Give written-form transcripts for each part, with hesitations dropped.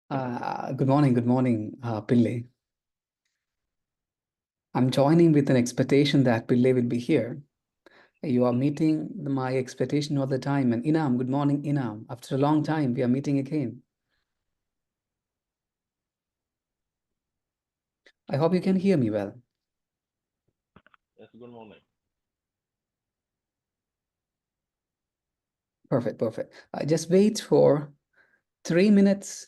Good morning, Pille. I'm joining with an expectation that Pille will be here. You are meeting my expectation all the time. And Inam, good morning, Inam. After a long time, we are meeting again. I hope you can hear me well. Yes, good morning. Perfect. Just wait for 3 minutes.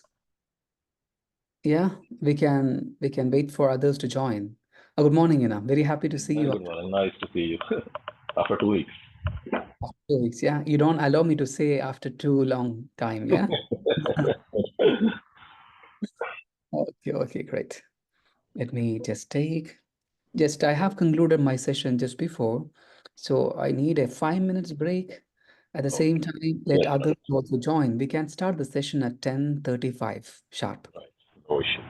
Yeah, we can wait for others to join. Good morning, Inam. Very happy to see Very you good morning. Nice to see you after 2 weeks. after 2 weeks. Yeah, you don't allow me to say after too long time. Yeah. Okay, great. Let me just I have concluded my session just before, so I need a 5 minutes break. At the same Okay. time, let Yes, others right. also join. We can start the session at 10:35 sharp. Right. No issue.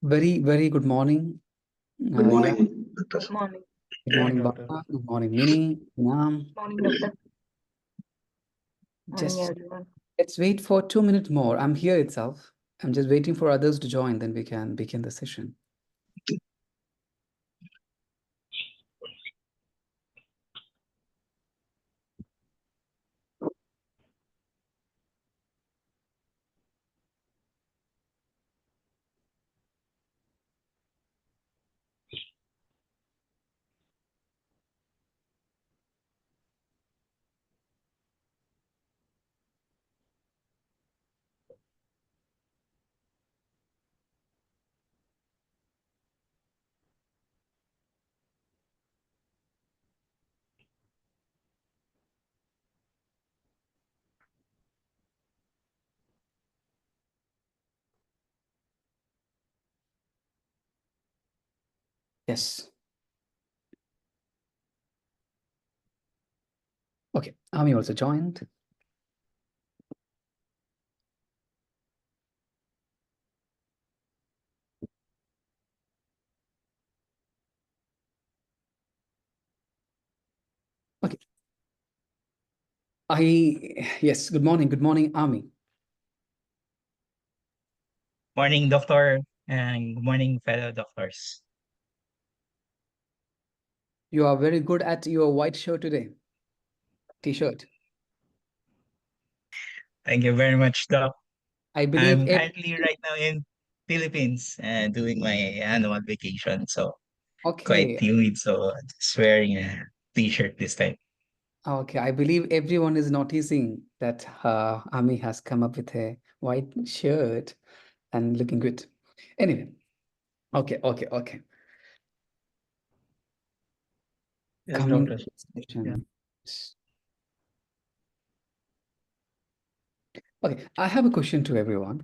Very good morning. Good Yeah. morning, Doctor. Morning. Good morning, Doctor. Baba. Good morning, Mini. Nam. Morning, doctor. Morning, Just everyone. let's wait for 2 minutes more. I'm here itself. I'm just waiting for others to join, then we can begin the session. Yes. Okay. Ami also joined. Okay. Yes, good morning, Ami. Morning, doctor, and good morning, fellow doctors. You are very good at your white shirt today. T-shirt. Thank you very much, doc. I believe I'm currently right now in Philippines and doing my annual vacation. So quite Okay. humid. So just wearing a t-shirt this time. Okay. I believe everyone is noticing that Ami has come up with a white shirt and looking good. Anyway, okay. Yes, Coming to doctor. the Yeah. session. Okay, I have a question to everyone.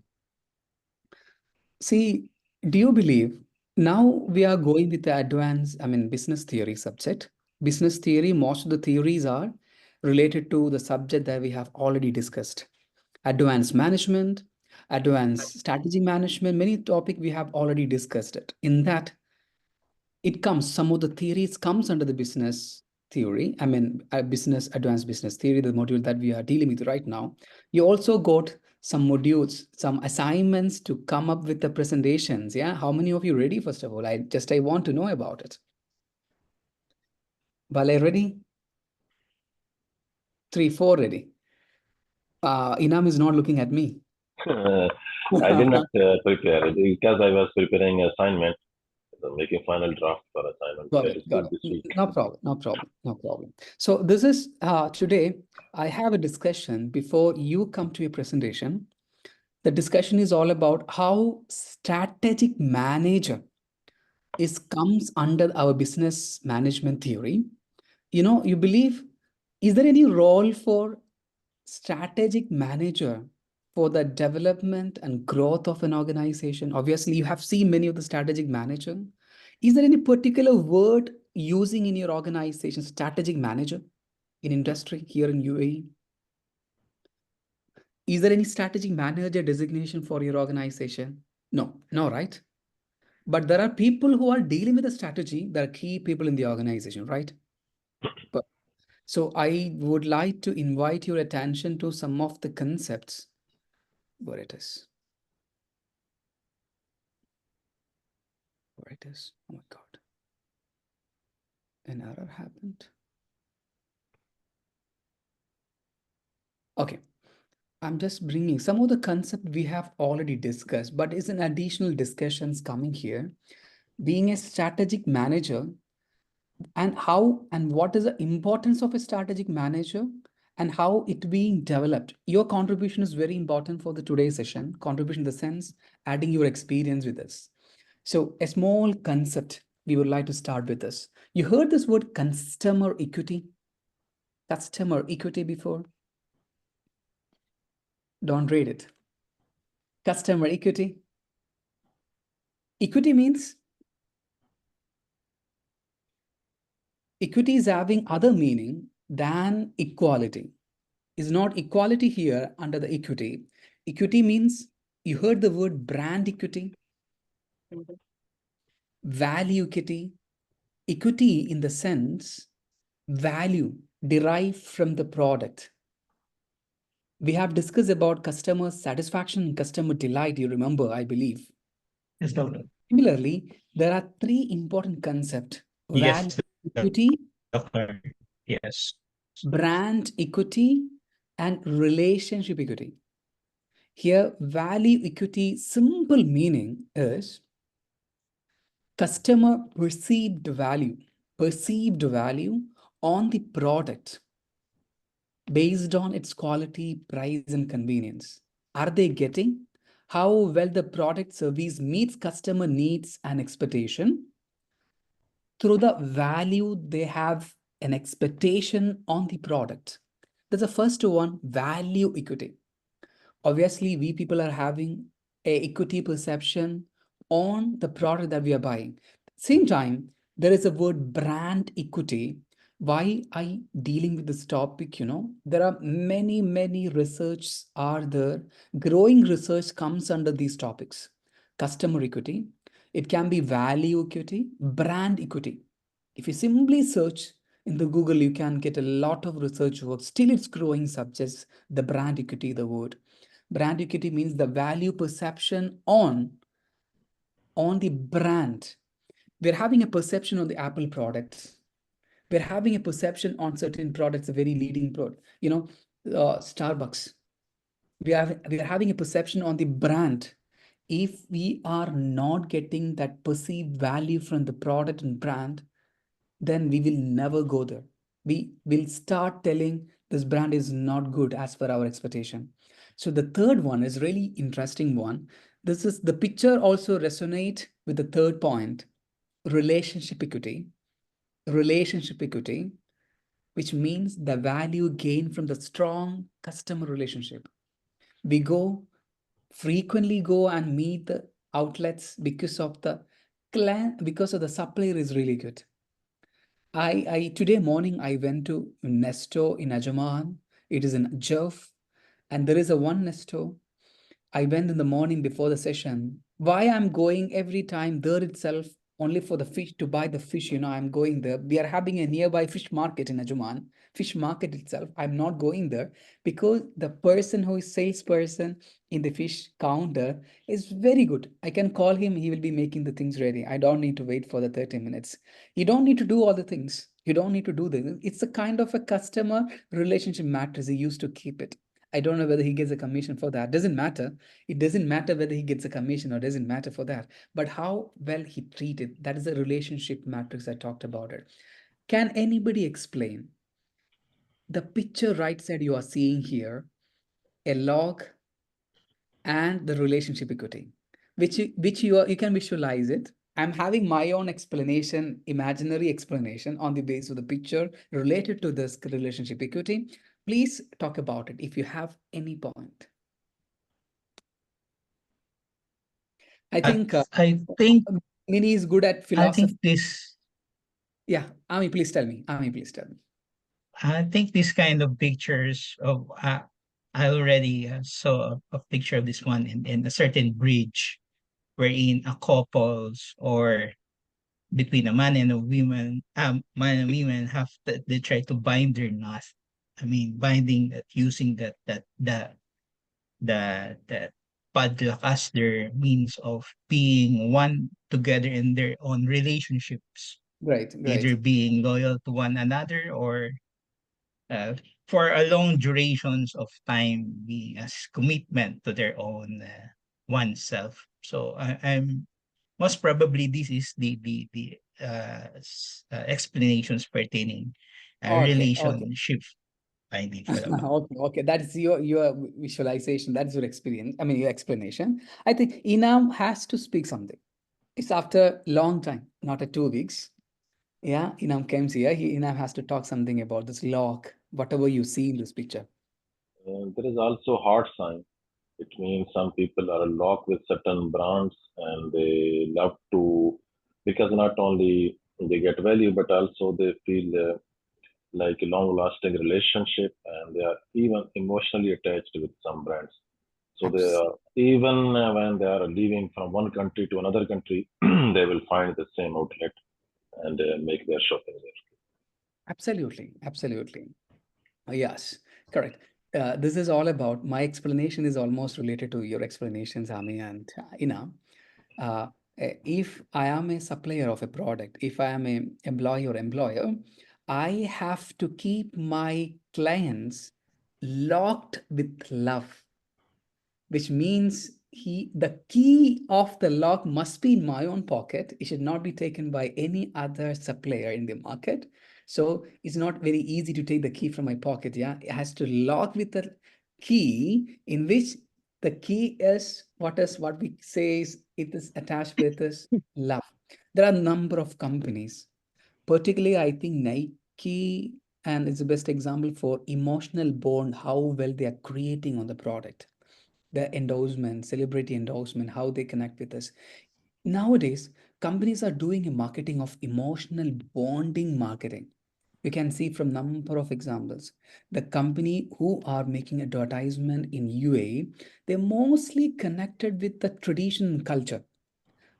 See, do you believe now we are going with the advanced, business theory subject? Business theory, most of the theories are related to the subject that we have already discussed. Advanced management, advanced strategy management, many topic we have already discussed it. In that, it comes, some of the theories comes under the business theory. Advanced business theory, the module that we are dealing with right now. You also got some modules, some assignments to come up with the presentations. Yeah, how many of you ready? First of all, I want to know about it. Bale, ready? 3, 4 ready. Inam is not looking at me. I did not prepare because I was preparing assignment, making final draft for assignment Got that is it. due Got this it. week. No problem. So this is today I have a discussion before you come to your presentation. The discussion is all about how strategic manager comes under our business management theory. You believe, is there any role for strategic manager for the development and growth of an organization? Obviously, you have seen many of the strategic manager. Is there any particular word using in your organization, strategic manager in industry here in UAE? Is there any strategic manager designation for your organization? No, right? But there are people who are dealing with the strategy. There are key people in the organization, right? But so I would like to invite your attention to some of the concepts. Where it is. Where it is. Oh my God. An error happened. Okay. I'm just bringing some of the concept we have already discussed, but is an additional discussions coming here. Being a strategic manager, and how and what is the importance of a strategic manager and how it being developed. Your contribution is very important for the today's session. Contribution in the sense adding your experience with us. So a small concept we would like to start with this. You heard this word customer equity? Customer equity before? Don't read it. Customer equity. Equity means equity is having other meaning than equality. Is not equality here under the equity. Equity means, you heard the word brand equity, value equity. Equity in the sense, value derived from the product. We have discussed about customer satisfaction and customer delight, you remember, I believe. Yes, doctor. Similarly, there are 3 important concepts: value Yes, equity, doctor. Yes. brand equity, and relationship equity. Here, value equity, simple meaning is customer perceived value on the product based on its quality, price, and convenience. Are they getting how well the product service meets customer needs and expectation? Through the value, they have an expectation on the product. That's the first one, value equity. Obviously, we people are having a equity perception on the product that we are buying. Same time, there is a word brand equity. Why I dealing with this topic? There are many research are there. Growing research comes under these topics. Customer equity. It can be value equity, brand equity. If you simply search in the Google, you can get a lot of research work. Still, it's growing subjects, the brand equity, the word. Brand equity means the value perception on the brand. We're having a perception on the Apple products. We're having a perception on certain products, a very leading product. Starbucks. We are having a perception on the brand. If we are not getting that perceived value from the product and brand, then we will never go there. We will start telling this brand is not good as per our expectation. So the third one is really interesting one. This is the picture also resonate with the third point, relationship equity. Relationship equity, which means the value gained from the strong customer relationship. We frequently go and meet the outlets because of the because of the supplier is really good. I today morning I went to Nesto in Ajman. It is in Jove, and there is a one Nesto. I went in the morning before the session. Why I'm going every time there itself only for the fish to buy the fish, I'm going there. We are having a nearby fish market in Ajuman, fish market itself. I'm not going there because the person who is salesperson in the fish counter is very good. I can call him, he will be making the things ready. I don't need to wait for the 30 minutes. You don't need to do all the things. You don't need to do this. It's a kind of a customer relationship matrix. He used to keep it. I don't know whether he gets a commission for that. Doesn't matter. It doesn't matter whether he gets a commission or doesn't matter for that. But how well he treated, that is a relationship matrix I talked about it. Can anybody explain the picture right side you are seeing here, a log and the relationship equity, which you can visualize it. I'm having my own explanation, imaginary explanation on the basis of the picture related to this relationship equity. Please talk about it if you have any point. I think I think Mini is good at I think philosophy. this Yeah, Ami, please tell me. Ami, please tell me. I think this kind of pictures of I already saw a picture of this one in a certain bridge wherein a couples or between a man and a woman, man and women they try to bind their knot. I mean, binding that using that padlock as their means of being one together in their own relationships, Great, either great. being loyal to one another or uh, for a long durations of time being as commitment to their own oneself. So I'm most probably this is the explanations pertaining Okay, okay. relationship binding for the one. Okay, okay. That is your visualization. That's your experience. I mean, your explanation. I think Inam has to speak something. It's after long time, not at 2 weeks. Yeah, Inam comes here. Inam has to talk something about this lock, whatever you see in this picture. There is also hard sign. It means some people are locked with certain brands and they love to, because not only they get value, but also they feel like a long-lasting relationship, and they are even emotionally attached with some brands. So they Abs are even when they are leaving from one country to another country, they will find the same outlet and make their shopping there. Absolutely, absolutely. Yes, correct. This is all about my explanation is almost related to your explanations, Ami and Ina. If I am a supplier of a product, if I am a employee or employer, I have to keep my clients locked with love, which means the key of the lock must be in my own pocket. It should not be taken by any other supplier in the market. So it's not very easy to take the key from my pocket. Yeah, it has to lock with the key in which the key is what we say is it is attached with this love. There are a number of companies, particularly I think Nike and it's the best example for emotional bond, how well they are creating on the product, the endorsement, celebrity endorsement, how they connect with us. Nowadays, companies are doing a marketing of emotional bonding marketing. You can see from number of examples. The company who are making advertisement in UAE, they're mostly connected with the tradition culture.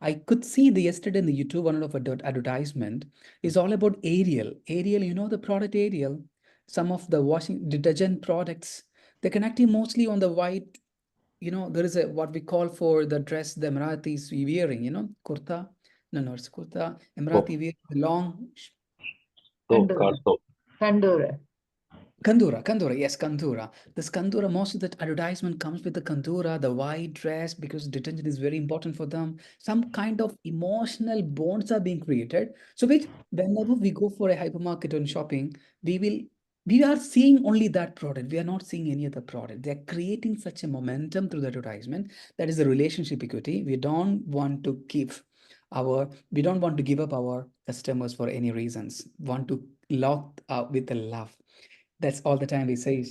I could see the yesterday in the YouTube one of advertisement is all about Ariel. Ariel, you know the product Ariel. Some of the washing detergent products, they're connecting mostly on the white. There is a what we call for the dress the Emiratis wearing, kurta. No, no, it's kurta. So, Emirati wear the long so, Kandura. so Kandura. Kandura, yes, Kandura. This Kandura, most of the advertisement comes with the Kandura, the white dress, because detention is very important for them. Some kind of emotional bonds are being created. So, which whenever we go for a hypermarket and shopping, we will we are seeing only that product. We are not seeing any other product. They are creating such a momentum through the advertisement. That is the relationship equity. We don't want to give up our customers for any reasons. Want to lock with the love. That's all the time we say.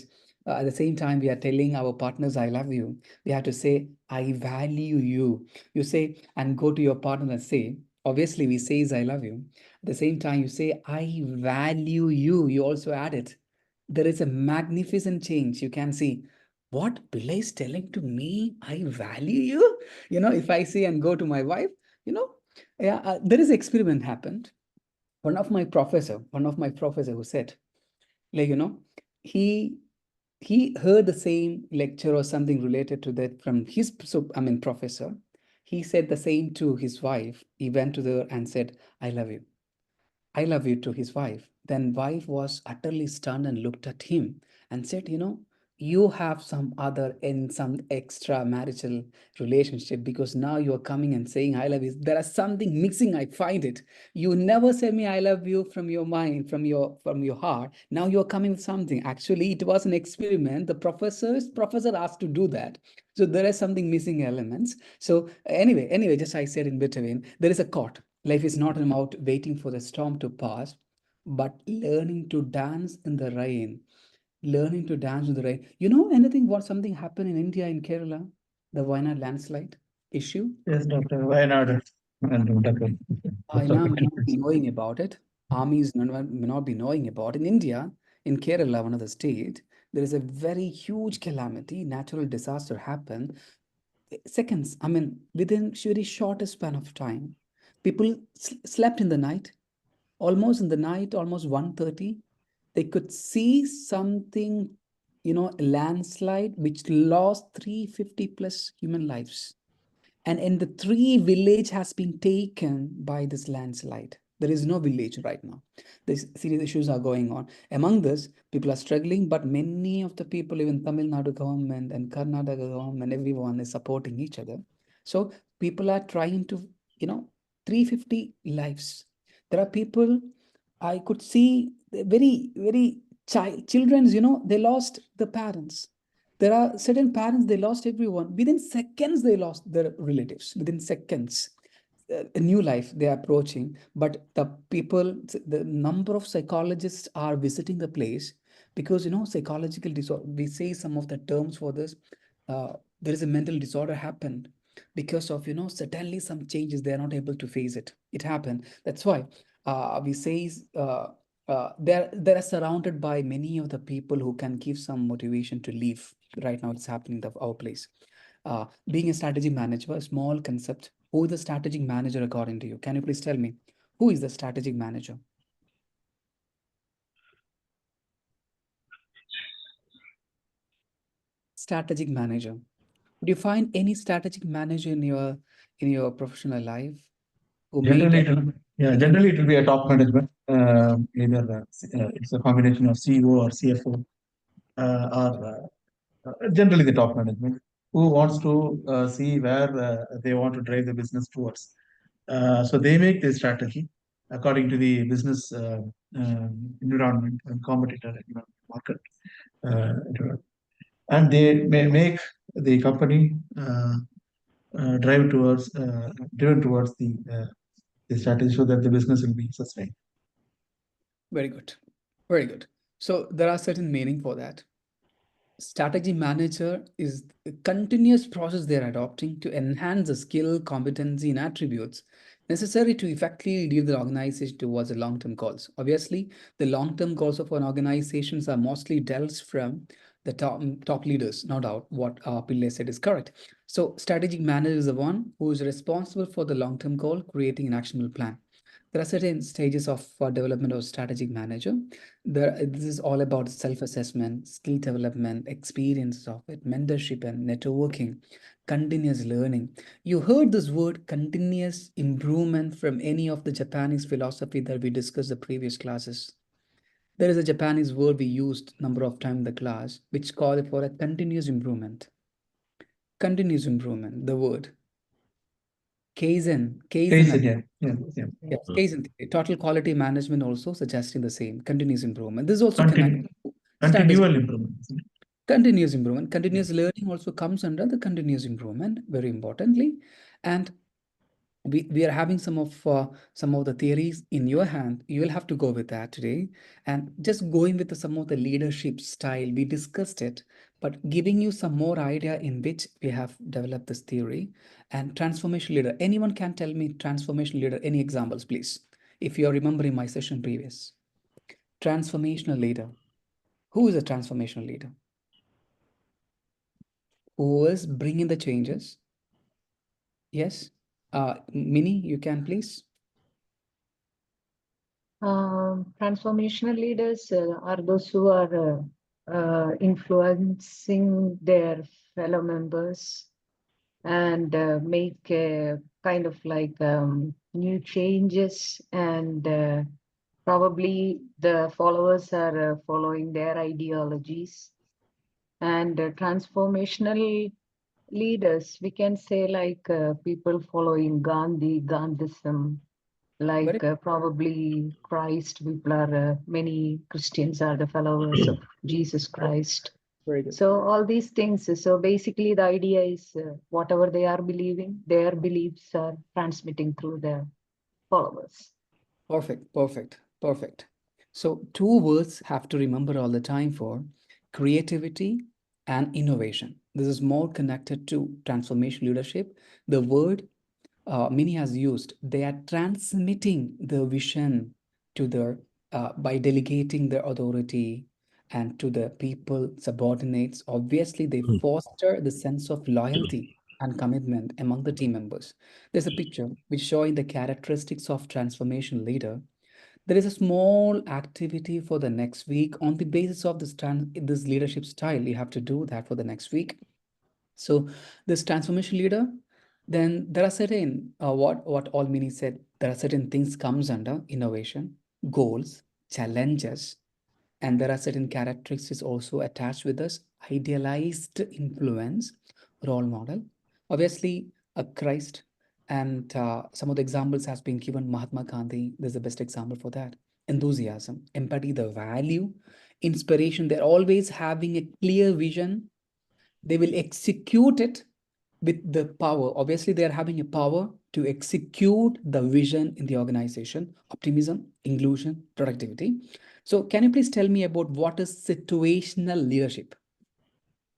At the same time, we are telling our partners, I love you. We have to say, I value you. You say, and go to your partner and say, obviously, we say, I love you. At the same time, you say, I value you. You also add it. There is a magnificent change. You can see what Pillai is telling to me, I value you. If I say and go to my wife, you know, yeah, there is experiment happened. One of my professor who said, like he he heard the same lecture or something related to that from his professor. He said the same to his wife. He went to her and said, I love you to his wife. Then wife was utterly stunned and looked at him and said, you have some other in some extra marital relationship, because now you are coming and saying I love you. There is something mixing. I find it. You never say me I love you from your mind, from your heart. Now you are coming with something. Actually, it was an experiment. The professor asked to do that. So there is something missing elements. So anyway, just I said in between, there is a court. Life is not about waiting for the storm to pass, but learning to dance in the rain. Learning to dance in the rain. You know anything what something happened in India, in Kerala? The Wayanad landslide issue? Yes, Dr. Wayanad and Dr. I Dr. now may not be Victor. knowing about it. Armies may not be knowing about. In India, in Kerala, one of the state, there is a very huge calamity, natural disaster happened. Seconds, within very shortest span of time. People slept in the night, almost in the night, almost 1:30. They could see something, a landslide which lost 350 plus human lives. And in the three village has been taken by this landslide. There is no village right now. These serious issues are going on. Among this, people are struggling, but many of the people, even Tamil Nadu government and Karnataka government, everyone is supporting each other. So people are trying to, 350 lives. There are people I could see very, very children's, they lost the parents. There are certain parents, they lost everyone. Within seconds, they lost their relatives. Within seconds, a new life they are approaching. But the number of psychologists are visiting the place because, psychological disorder, we say some of the terms for this. There is a mental disorder happened because of, suddenly some changes, they are not able to face it. It happened. That's why we say they're surrounded by many of the people who can give some motivation to leave. Right now it's happening in our place. Being a strategy manager, a small concept. Who is the strategic manager according to you? Can you please tell me who is the strategic manager? Strategic manager. Would you find any strategic manager in your professional life who made Generally, generally it will be a top management. Either it's a combination of CEO or CFO, or generally the top management who wants to see where they want to drive the business towards. So they make the strategy according to the business environment and competitor market, environment. And they may make the company drive towards driven towards the strategy so that the business will be sustained. very good, very good. So there are certain meaning for that. Strategy manager is a continuous process they're adopting to enhance the skill, competency, and attributes necessary to effectively lead the organization towards the long-term goals. Obviously, the long-term goals of an organizations are mostly dealt from the top leaders, no doubt. What Pillai said is correct. So, strategic manager is the one who is responsible for the long-term goal, creating an actionable plan. There are certain stages of development of strategic manager. This is all about self-assessment, skill development, experience of it, mentorship and networking, continuous learning. You heard this word continuous improvement from any of the Japanese philosophy that we discussed the previous classes. There is a Japanese word we used number of times in the class, which call it for a continuous improvement. Continuous improvement, the word. Kaizen, Case Kaizen. again. Yeah, yeah. Yes, Mm. Kaizen. Total quality management also suggesting the same, continuous improvement. This is also connected Continue. to strategy. Continual improvement. Isn't it? Continuous improvement. Continuous learning also comes under the continuous improvement, very importantly. And we are having some of the theories in your hand. You will have to go with that today, and just going with some of the leadership style we discussed it, but giving you some more idea in which we have developed this theory. And transformation leader, anyone can tell me transformation leader, any examples please, if you are remembering my session previous. Transformational leader, who is a transformational leader? Who is bringing the changes? Yes, Mini, you can please. Transformational leaders are those who are influencing their fellow members and make kind of like new changes, and probably the followers are following their ideologies. And transformational leaders, we can say like people following Gandhism, Very, like probably Christ. People are many Christians are the followers of Jesus Christ. very good. So all these things. So basically, the idea is whatever they are believing, their beliefs are transmitting through their followers. Perfect, perfect, perfect. So two words have to remember all the time for creativity and innovation. This is more connected to transformation leadership. The word Mini has used, they are transmitting the vision to their by delegating their authority and to the people subordinates. Obviously, they foster the sense of loyalty and commitment among the team members. There's a picture which showing the characteristics of transformation leader. There is a small activity for the next week on the basis of this leadership style. You have to do that for the next week. So this transformation leader, then there are certain what all Mini said. There are certain things comes under innovation, goals, challenges, and there are certain characteristics also attached with this idealized influence, role model. Obviously, a Christ, and some of the examples has been given. Mahatma Gandhi, there's the best example for that. Enthusiasm, empathy, the value, inspiration. They're always having a clear vision. They will execute it with the power. Obviously, they are having a power to execute the vision in the organization, optimism, inclusion, productivity. So can you please tell me about what is situational leadership?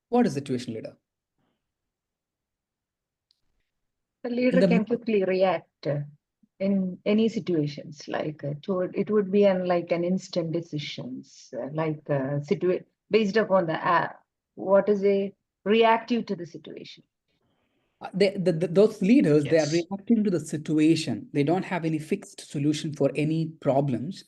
What is situational leader? The In leader the can quickly react in any situations. Like it would be like an instant decisions, based upon the what is a reactive to the situation. those leaders, they are Yes. reacting to the situation. They don't have any fixed solution for any problems.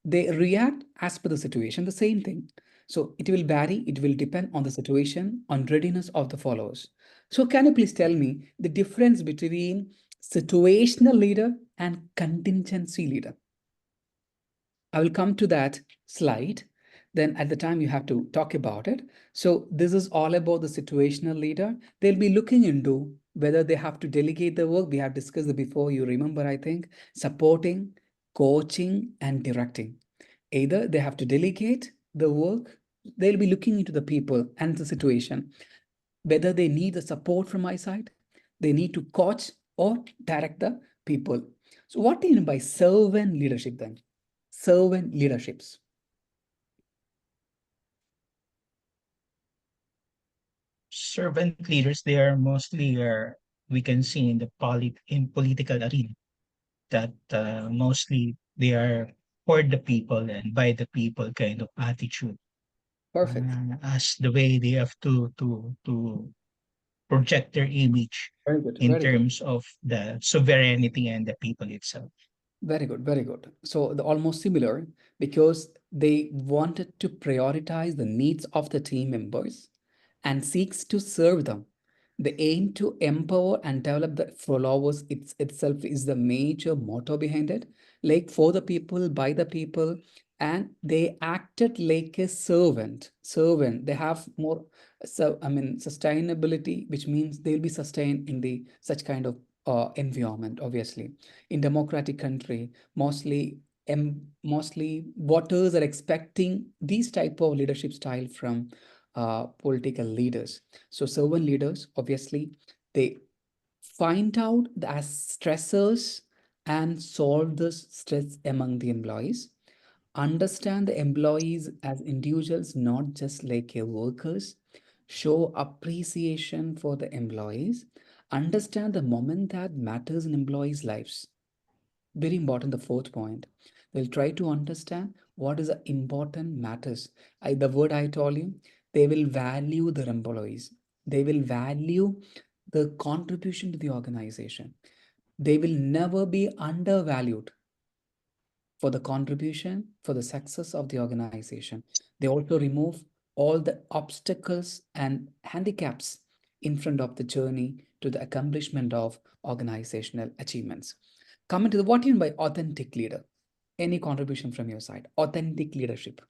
They react as per the situation, the same thing. So it will vary, it will depend on the situation, on readiness of the followers. So can you please tell me the difference between situational leader and contingency leader? I will come to that slide. Then at the time you have to talk about it. So this is all about the situational leader. They'll be looking into whether they have to delegate the work. We have discussed it before, you remember, I think, supporting, coaching, and directing. Either they have to delegate the work, they'll be looking into the people and the situation, whether they need the support from my side, they need to coach or direct the people. So what do you mean by servant leadership then? Servant leaderships. Servant leaders, they are mostly we can see in the political arena that mostly they are for the people and by the people kind of attitude, Perfect. as the way they have to project their image Very good. in Very good. terms of the sovereignty and the people itself. Very good. Very good. So the almost similar because they wanted to prioritize the needs of the team members and seeks to serve them. The aim to empower and develop the followers itself is the major motto behind it. Like for the people, by the people, and they acted like a servant. They have more, so I mean, sustainability, which means they'll be sustained in the such kind of environment. Obviously, in democratic country, mostly voters are expecting these type of leadership style from political leaders. So servant leaders, obviously, they find out the stressors and solve the stress among the employees, understand the employees as individuals, not just like a workers, show appreciation for the employees, understand the moment that matters in employees' lives. Very important, the fourth point. They'll try to understand what is the important matters. The word I told you, they will value their employees. They will value the contribution to the organization. They will never be undervalued for the contribution for the success of the organization. They also remove all the obstacles and handicaps in front of the journey to the accomplishment of organizational achievements. Coming to the what do you mean by authentic leader? Any contribution from your side? Authentic leadership.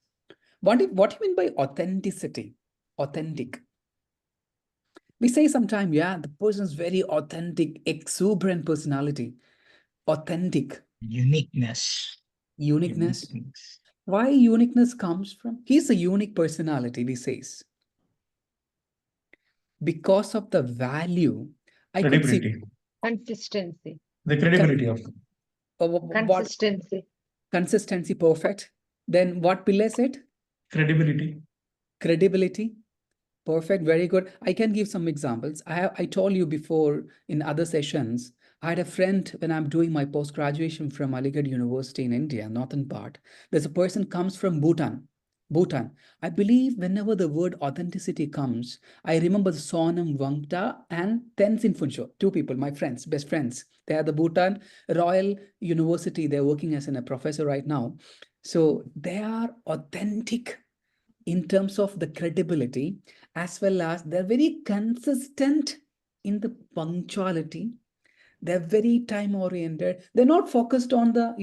What do you mean by authenticity? Authentic. We say sometimes, yeah, the person is very authentic, exuberant personality. Authentic. Uniqueness. Uniqueness. Why uniqueness comes from? He's a unique personality, we says. Because of the value, I could see Credibility. Consistency. The credibility of what Consistency. consistency, perfect. Then what Pillai said? credibility. Credibility. Perfect, very good. I can give some examples. I told you before in other sessions, I had a friend when I'm doing my post-graduation from Aligarh University in India, northern part. There's a person comes from Bhutan. Bhutan. I believe whenever the word authenticity comes, I remember the Sonam Wangta and Tenzin Funsho, two people, my friends, best friends. They are the Bhutan Royal University. They're working as a professor right now. So they are authentic in terms of the credibility, as well as they're very consistent in the punctuality. They're very time oriented. They're not focused on the,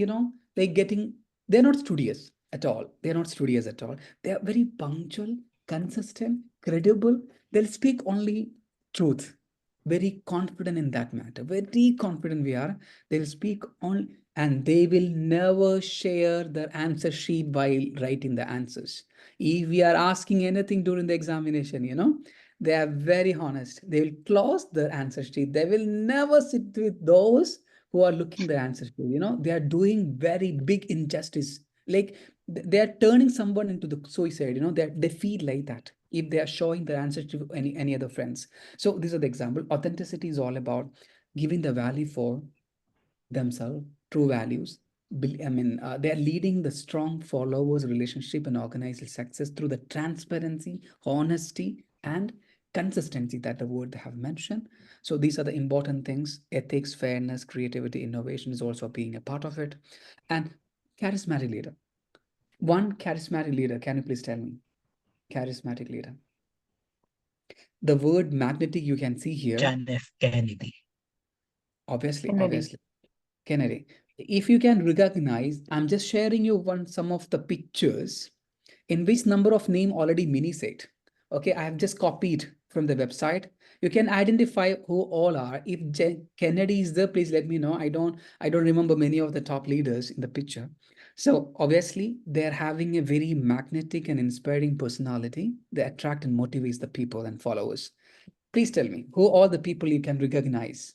like getting, they're not studious at all. They're not studious at all. They're very punctual, consistent, credible. They'll speak only truth. Very confident in that matter. Very confident we are. They'll speak on, and they will never share their answer sheet while writing the answers. If we are asking anything during the examination, they are very honest. They will close their answer sheet. They will never sit with those who are looking the answer sheet. They are doing very big injustice. Like they are turning someone into the suicide. They feel like that if they are showing their answer to any other friends. So these are the example. Authenticity is all about giving the value for themselves, true values. They are leading the strong followers relationship and organizational success through the transparency, honesty, and consistency that the word they have mentioned. So these are the important things. Ethics, fairness, creativity, innovation is also being a part of it. And charismatic leader. One charismatic leader, can you please tell me? Charismatic leader. The word magnetic you can see here. John F. Kennedy. Obviously, Kennedy. obviously. Kennedy. If you can recognize, I'm just sharing you some of the pictures in which number of name already mini said. Okay, I have just copied from the website. You can identify who all are. If Kennedy is there, please let me know. I don't remember many of the top leaders in the picture. So obviously, they're having a very magnetic and inspiring personality. They attract and motivates the people and followers. Please tell me who all the people you can recognize.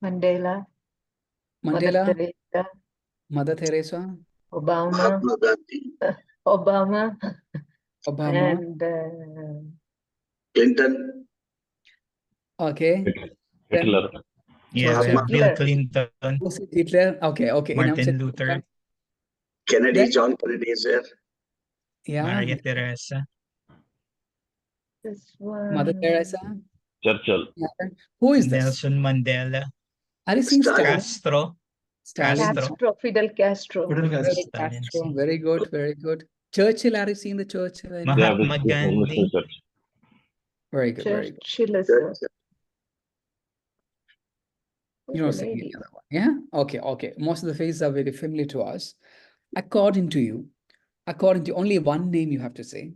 Mandela. Mandela, Mother Teresa. Mother Teresa, Obama. Mahatma Gandhi, Obama. Obama. And Clinton, Okay. Then Hitler. Yeah, we have Bill Hitler. Clinton, who's it? Hitler. Okay. Martin Luther, Kennedy, Then, John Kennedy is there. yeah, Maria Teresa, this Mother one. Teresa. Churchill. Yeah. Who is this? Nelson Mandela, Are you seeing Stalin. Stalin? Castro, Stalin. Castro. Fidel Castro. Fidel Castro. Stalin, Castro. see. Very good. Very good. Churchill. Are you seeing the Churchill? Yeah, Mahatma with Gandhi. Mr. Churchill. Very good. Very good. Churchill is a, You know, who's the seeing lady? the other one. Yeah. Okay. Most of the faces are very familiar to us. According to you, According to only one name you have to say.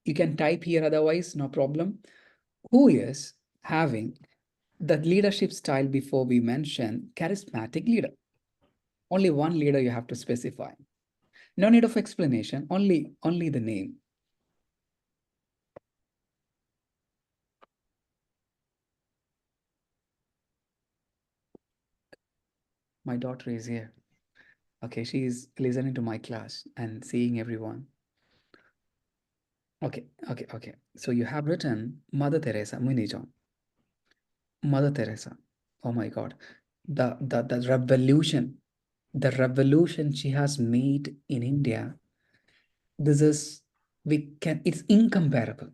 You can type here, otherwise, no problem. Who is having the leadership style before we mention charismatic leader? Only one leader you have to specify. No need of explanation, only the name. My daughter is here. Okay, she is listening to my class and seeing everyone. Okay. So you have written Mother Teresa, Munijon. Mother Teresa. Oh my God. The revolution she has made in India, this is, it's incomparable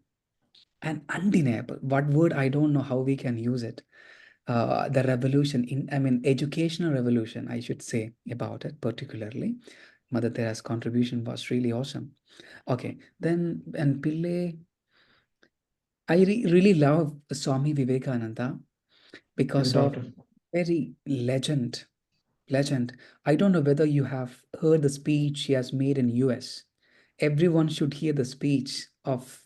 and undeniable. What word, I don't know how we can use it. The revolution educational revolution, I should say about it particularly. Mother Teresa's contribution was really awesome. Okay, then, and Pillai, I really love Swami Vivekananda His because of daughter. very legend. I don't know whether you have heard the speech he has made in US. Everyone should hear the speech of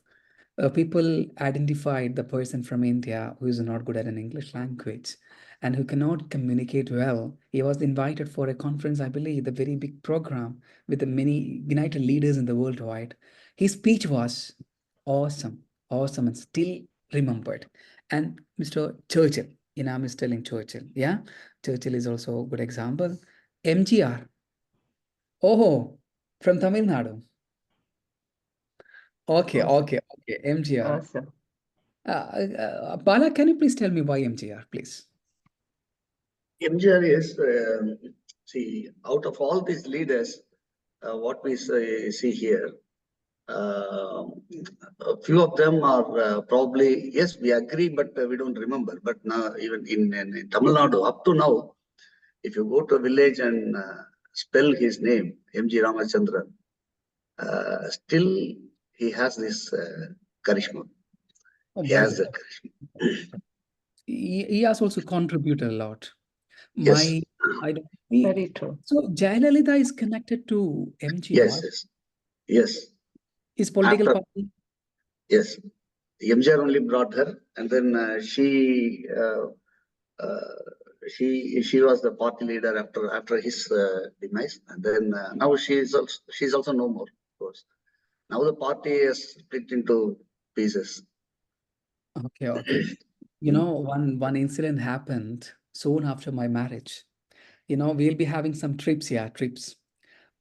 people identified the person from India who is not good at an English language and who cannot communicate well. He was invited for a conference, I believe, the very big program with the many united leaders in the worldwide. His speech was awesome, and still remembered. And Mr. Churchill, I'm just telling Churchill, yeah, Churchill is also a good example. MGR, oh, from Tamil Nadu. Okay, Awesome. MGR. Awesome. Bala, can you please tell me why MGR, please? MGR is, see, out of all these leaders, what we see here, a few of them are probably, yes, we agree, but we don't remember. But now, even in Tamil Nadu, up to now, if you go to a village and spell his name, MG Ramachandran, still he has this charisma. Oh, He has that charisma. he has also contributed a lot. Yes, I don't. Very true. So Jayalalitha is connected to MGR. yes. His political After, party. yes, MGR only brought her, and then she was the party leader after his demise, and then now she's also no more, of course. Now the party is split into pieces. Okay. One incident happened soon after my marriage. We'll be having some trips.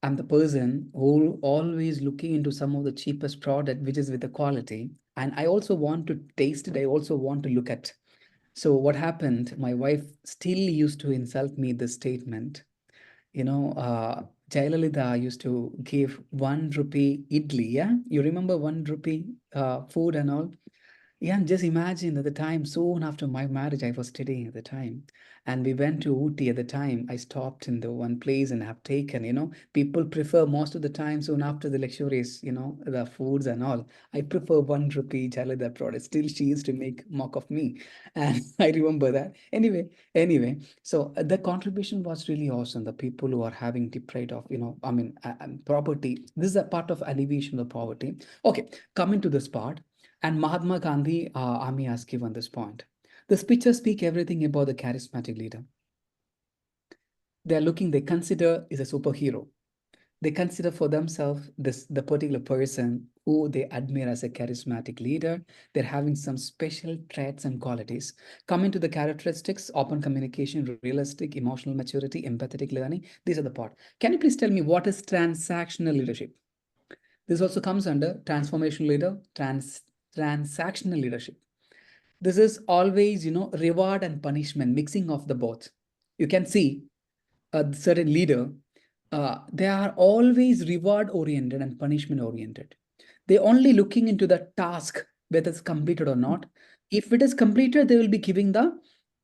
I'm the person who always looking into some of the cheapest product, which is with the quality. And I also want to taste it. I also want to look at. So what happened? My wife still used to insult me this statement. Jayalalitha used to give 1 rupee idli. Yeah, you remember 1 rupee food and all. Yeah, just imagine at the time, soon after my marriage, I was studying at the time. And we went to Ooty at the time. I stopped in the one place and have taken, people prefer most of the time, soon after the luxuries, the foods and all. I prefer 1 rupee Jalada product. Still, she used to make mock of me. And I remember that. Anyway, so the contribution was really awesome. The people who are having deprived of, property. This is a part of alleviation of poverty. Okay, coming to this part. And Mahatma Gandhi, Ami has given this point. The speeches speak everything about the charismatic leader. They consider is a superhero. They consider for themselves the particular person who they admire as a charismatic leader. They're having some special traits and qualities. Coming to the characteristics, open communication, realistic, emotional maturity, empathetic learning. These are the part. Can you please tell me what is transactional leadership? This also comes under transformational leader, transactional leadership. This is always, reward and punishment, mixing of the both. You can see a certain leader, they are always reward oriented and punishment oriented. They only looking into the task, whether it's completed or not. If it is completed, they will be giving the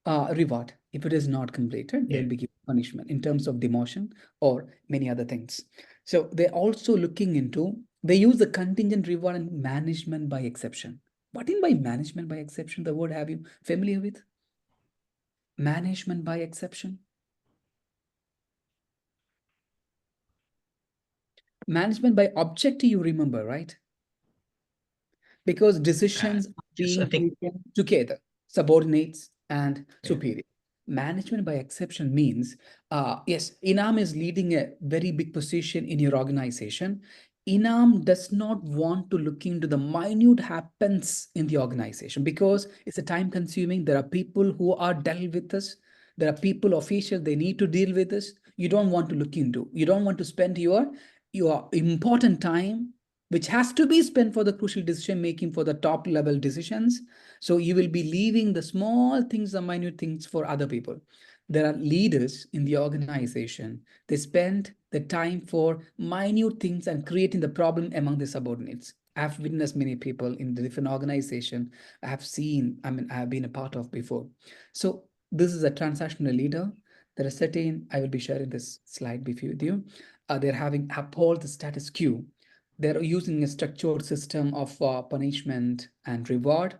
reward. If it is not completed, they Yeah. will be giving punishment in terms of demotion or many other things. So they're also looking into, they use the contingent reward and management by exception. What in by management by exception? The word have you familiar with? Management by exception. Management by objective, you remember, right? Because Uh, decisions are just I being think taken together, subordinates and yeah, superior. Management by exception means, yes, Inam is leading a very big position in your organization. Inam does not want to look into the minute happens in the organization because it's a time consuming. There are people who are dealt with this. There are people, officials, they need to deal with this. You don't want to look into. You don't want to spend your important time which has to be spent for the crucial decision making for the top level decisions. So you will be leaving the small things, the minute things for other people. There are leaders in the organization. They spend the time for minute things and creating the problem among the subordinates. I've witnessed many people in the different organization. I have seen, I mean, I have been a part of before. So this is a transactional leader. There are certain, I will be sharing this slide with you. They're having uphold the status quo. They're using a structured system of punishment and reward.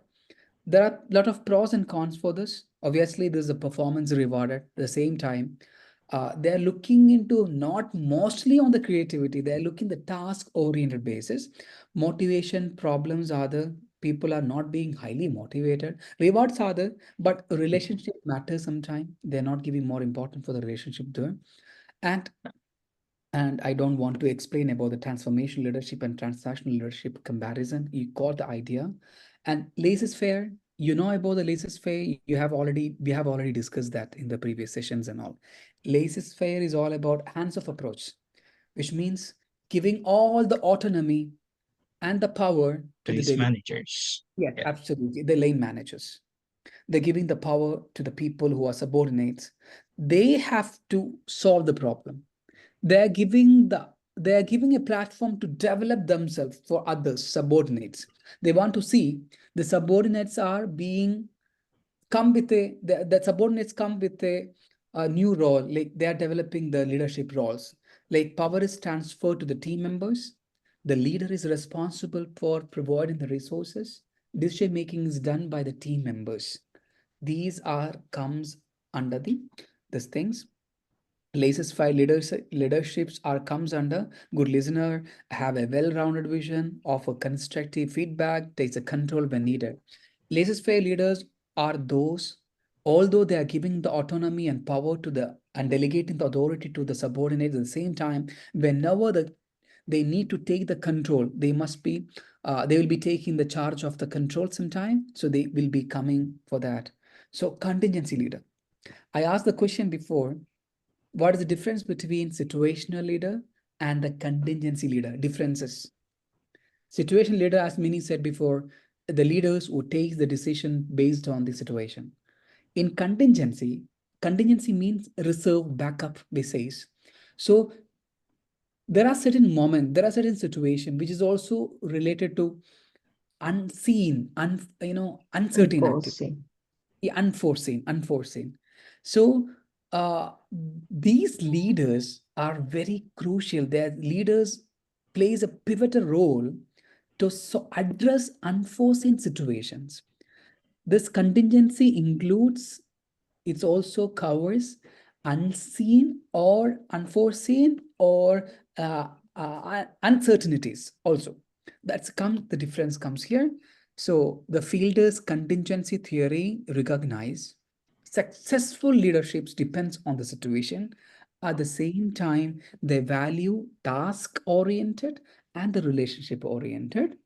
There are a lot of pros and cons for this. Obviously, there's a performance reward at the same time. They're looking into not mostly on the creativity, they're looking the task-oriented basis. Motivation problems are there. People are not being highly motivated. Rewards are there, but relationship matters sometimes. They're not giving more importance for the relationship there. And I don't want to explain about the transformation leadership and transactional leadership comparison. You got the idea. And laissez-faire, you know about the laissez-faire. We have already discussed that in the previous sessions and all. Laissez-faire is all about hands-off approach, which means giving all the autonomy and the power to to the these daily. managers. Yes, Yeah. absolutely. The lane managers. They're giving the power to the people who are subordinates. They have to solve the problem. They're giving a platform to develop themselves for others, subordinates. They want to see the subordinates are being come with the subordinates come with a new role, like they are developing the leadership roles. Like power is transferred to the team members. The leader is responsible for providing the resources. Decision making is done by the team members. These are comes under the these things. Places five leaderships are comes under good listener, have a well-rounded vision, offer constructive feedback, takes a control when needed. Places fair leaders are those, although they are giving the autonomy and power to the and delegating the authority to the subordinates at the same time, whenever they need to take the control, they will be taking the charge of the control sometime. So they will be coming for that. So contingency leader. I asked the question before, what is the difference between situational leader and the contingency leader? Differences. Situation leader, as Mini said before, the leaders who takes the decision based on the situation. In contingency means reserve backup, we says. So there are certain situation which is also related to unseen, uncertain activity. Enforcing. Yeah, unforeseen. So these leaders are very crucial. Their leaders plays a pivotal role to address unforeseen situations. This contingency includes, it also covers unseen or unforeseen or uncertainties also. The difference comes here. So the Fielder's contingency theory recognize successful leaderships depends on the situation. At the same time, they value task oriented and the relationship oriented.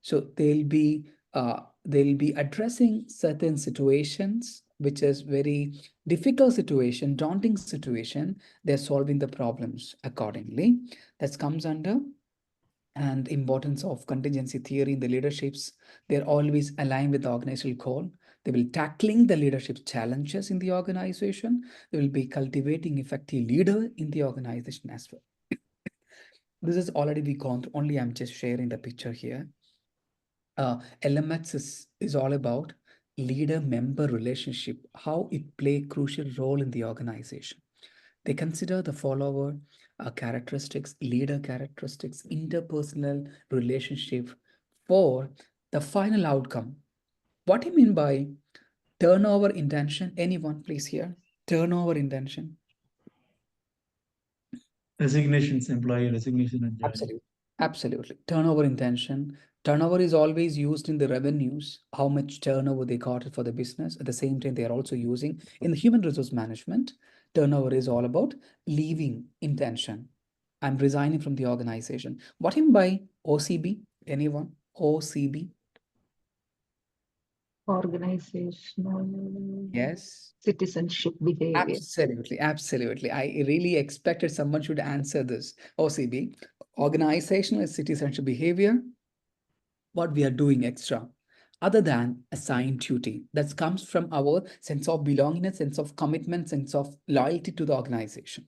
So they'll be addressing certain situations, which is very difficult situation, daunting situation. They're solving the problems accordingly. That comes under and importance of contingency theory in the leaderships. They're always aligned with the organizational goal. They will tackling the leadership challenges in the organization. They will be cultivating effective leader in the organization as well. This is already we gone through. Only I'm just sharing the picture here. LMX is all about leader-member relationship, how it play a crucial role in the organization. They consider the follower characteristics, leader characteristics, interpersonal relationship for the final outcome. What do you mean by turnover intention? Anyone, please here. Turnover intention. Resignations, employee resignation and joining. Absolutely. Absolutely. Turnover intention. Turnover is always used in the revenues, how much turnover they got for the business. At the same time, they are also using in the human resource management. Turnover is all about leaving intention. I'm resigning from the organization. What do you mean by OCB? Anyone? OCB? Organizational Yes. citizenship behavior. Absolutely, absolutely. I really expected someone should answer this. OCB, organizational citizenship behavior, what we are doing extra, other than assigned duty. That comes from our sense of belongingness, sense of commitment, sense of loyalty to the organization.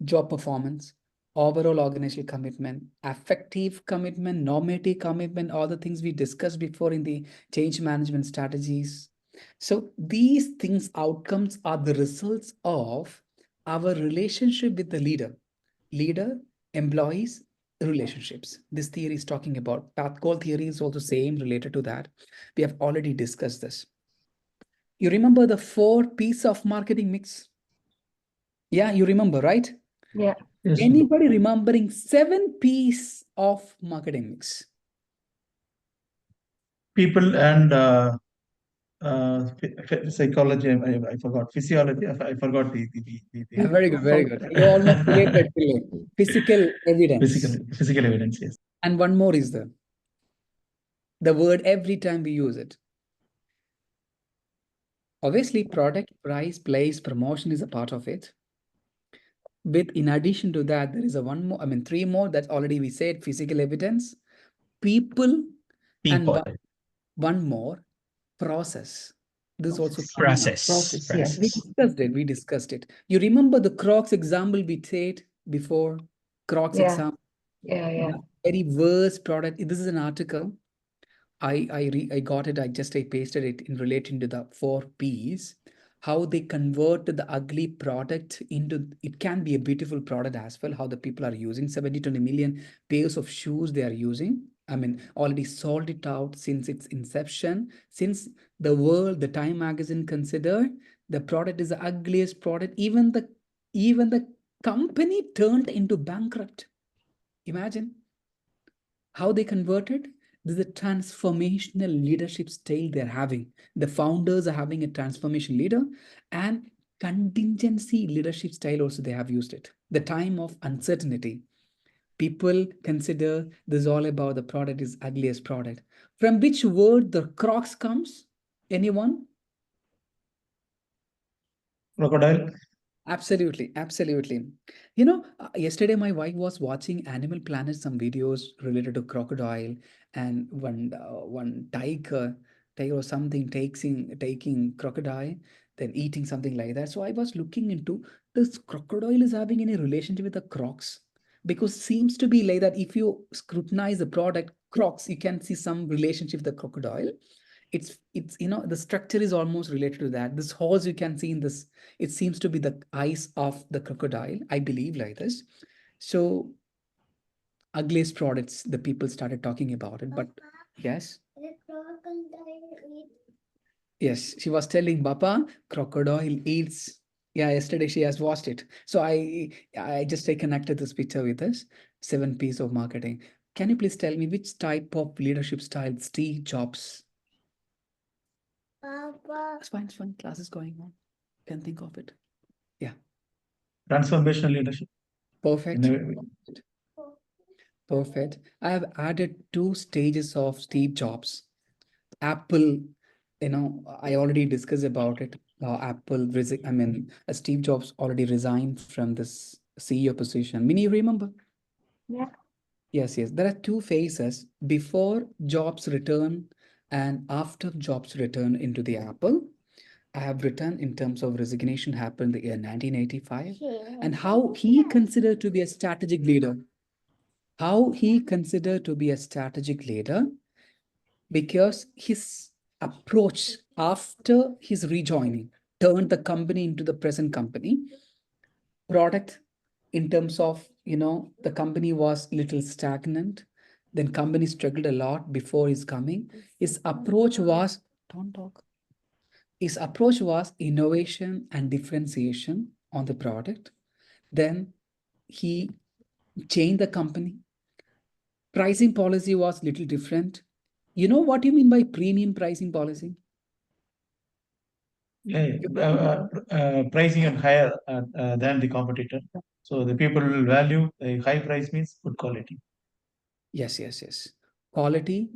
Job performance, overall organizational commitment, affective commitment, normative commitment, all the things we discussed before in the change management strategies. So these things, outcomes are the results of our relationship with the leader, employees, relationships. This theory is talking about path goal theory is also same related to that. We have already discussed this. You remember the 4 P's of marketing mix? Yeah, you remember, right? Yeah. Yes. Anybody remembering 7 P's of marketing mix? People and psychology. I forgot physiology. I forgot the Very good, very good. You almost related to it. Physical evidence. physical evidence. Yes. And one more is the word every time we use it. Obviously, product, price, place, promotion is a part of it. With in addition to that, there is a one more, 3 more that already we said, physical evidence, people, and People. one more, process. This is also Process. coming up. Process, We yes. discussed it. We discussed it. You remember the Crocs example we said before? Crocs Yeah. example. Yeah. The very worst product. This is an article. I got it. I pasted it in relating to the 4 P's. How they convert the ugly product into it can be a beautiful product as well. How the people are using 70 to 20 million pairs of shoes they are using. Already sold it out since its inception. Since the Time magazine considered the product is the ugliest product. Even the company turned into bankrupt. Imagine how they converted. This is a transformational leadership style they're having. The founders are having a transformation leader and contingency leadership style also they have used it. The time of uncertainty. People consider this all about the product is ugliest product. From which word the Crocs comes? Anyone? Crocodile. Absolutely, absolutely. Yesterday my wife was watching Animal Planet, some videos related to crocodile and one tiger or something taking crocodile, then eating something like that. So I was looking into this crocodile is having any relationship with the Crocs because seems to be like that. If you scrutinize the product Crocs, you can see some relationship with the crocodile. It's the structure is almost related to that. This horse you can see in this, it seems to be the eyes of the crocodile, I believe like this. So ugliest products, the people started talking about it. But yes, yes, she was telling Papa, crocodile eats. Yeah, yesterday she has watched it. So I just connected this picture with us. 7 P's of marketing. Can you please tell me which type of leadership style Steve Jobs? It's fine, it's fine. Class is going on. Can think of it. Yeah. Transformational leadership. Perfect. In Perfect. I have added 2 stages of Steve Jobs. Apple, I already discussed about it. Steve Jobs already resigned from this CEO position. Mini, you remember? Yeah. Yes, yes. There are 2 phases before Jobs' return and after Jobs' return into the Apple. I have written in terms of resignation happened in the year 1985 and how he considered to be a strategic leader. How he considered to be a strategic leader because his approach after his rejoining turned the company into the present company. Product in terms of, the company was little stagnant. Then company struggled a lot before his coming. His approach was, don't talk. His approach was innovation and differentiation on the product. Then he changed the company. Pricing policy was little different. You know what you mean by premium pricing policy? Pricing and higher than the competitor. So the people will value a high price means good quality. Yes, yes, yes. Quality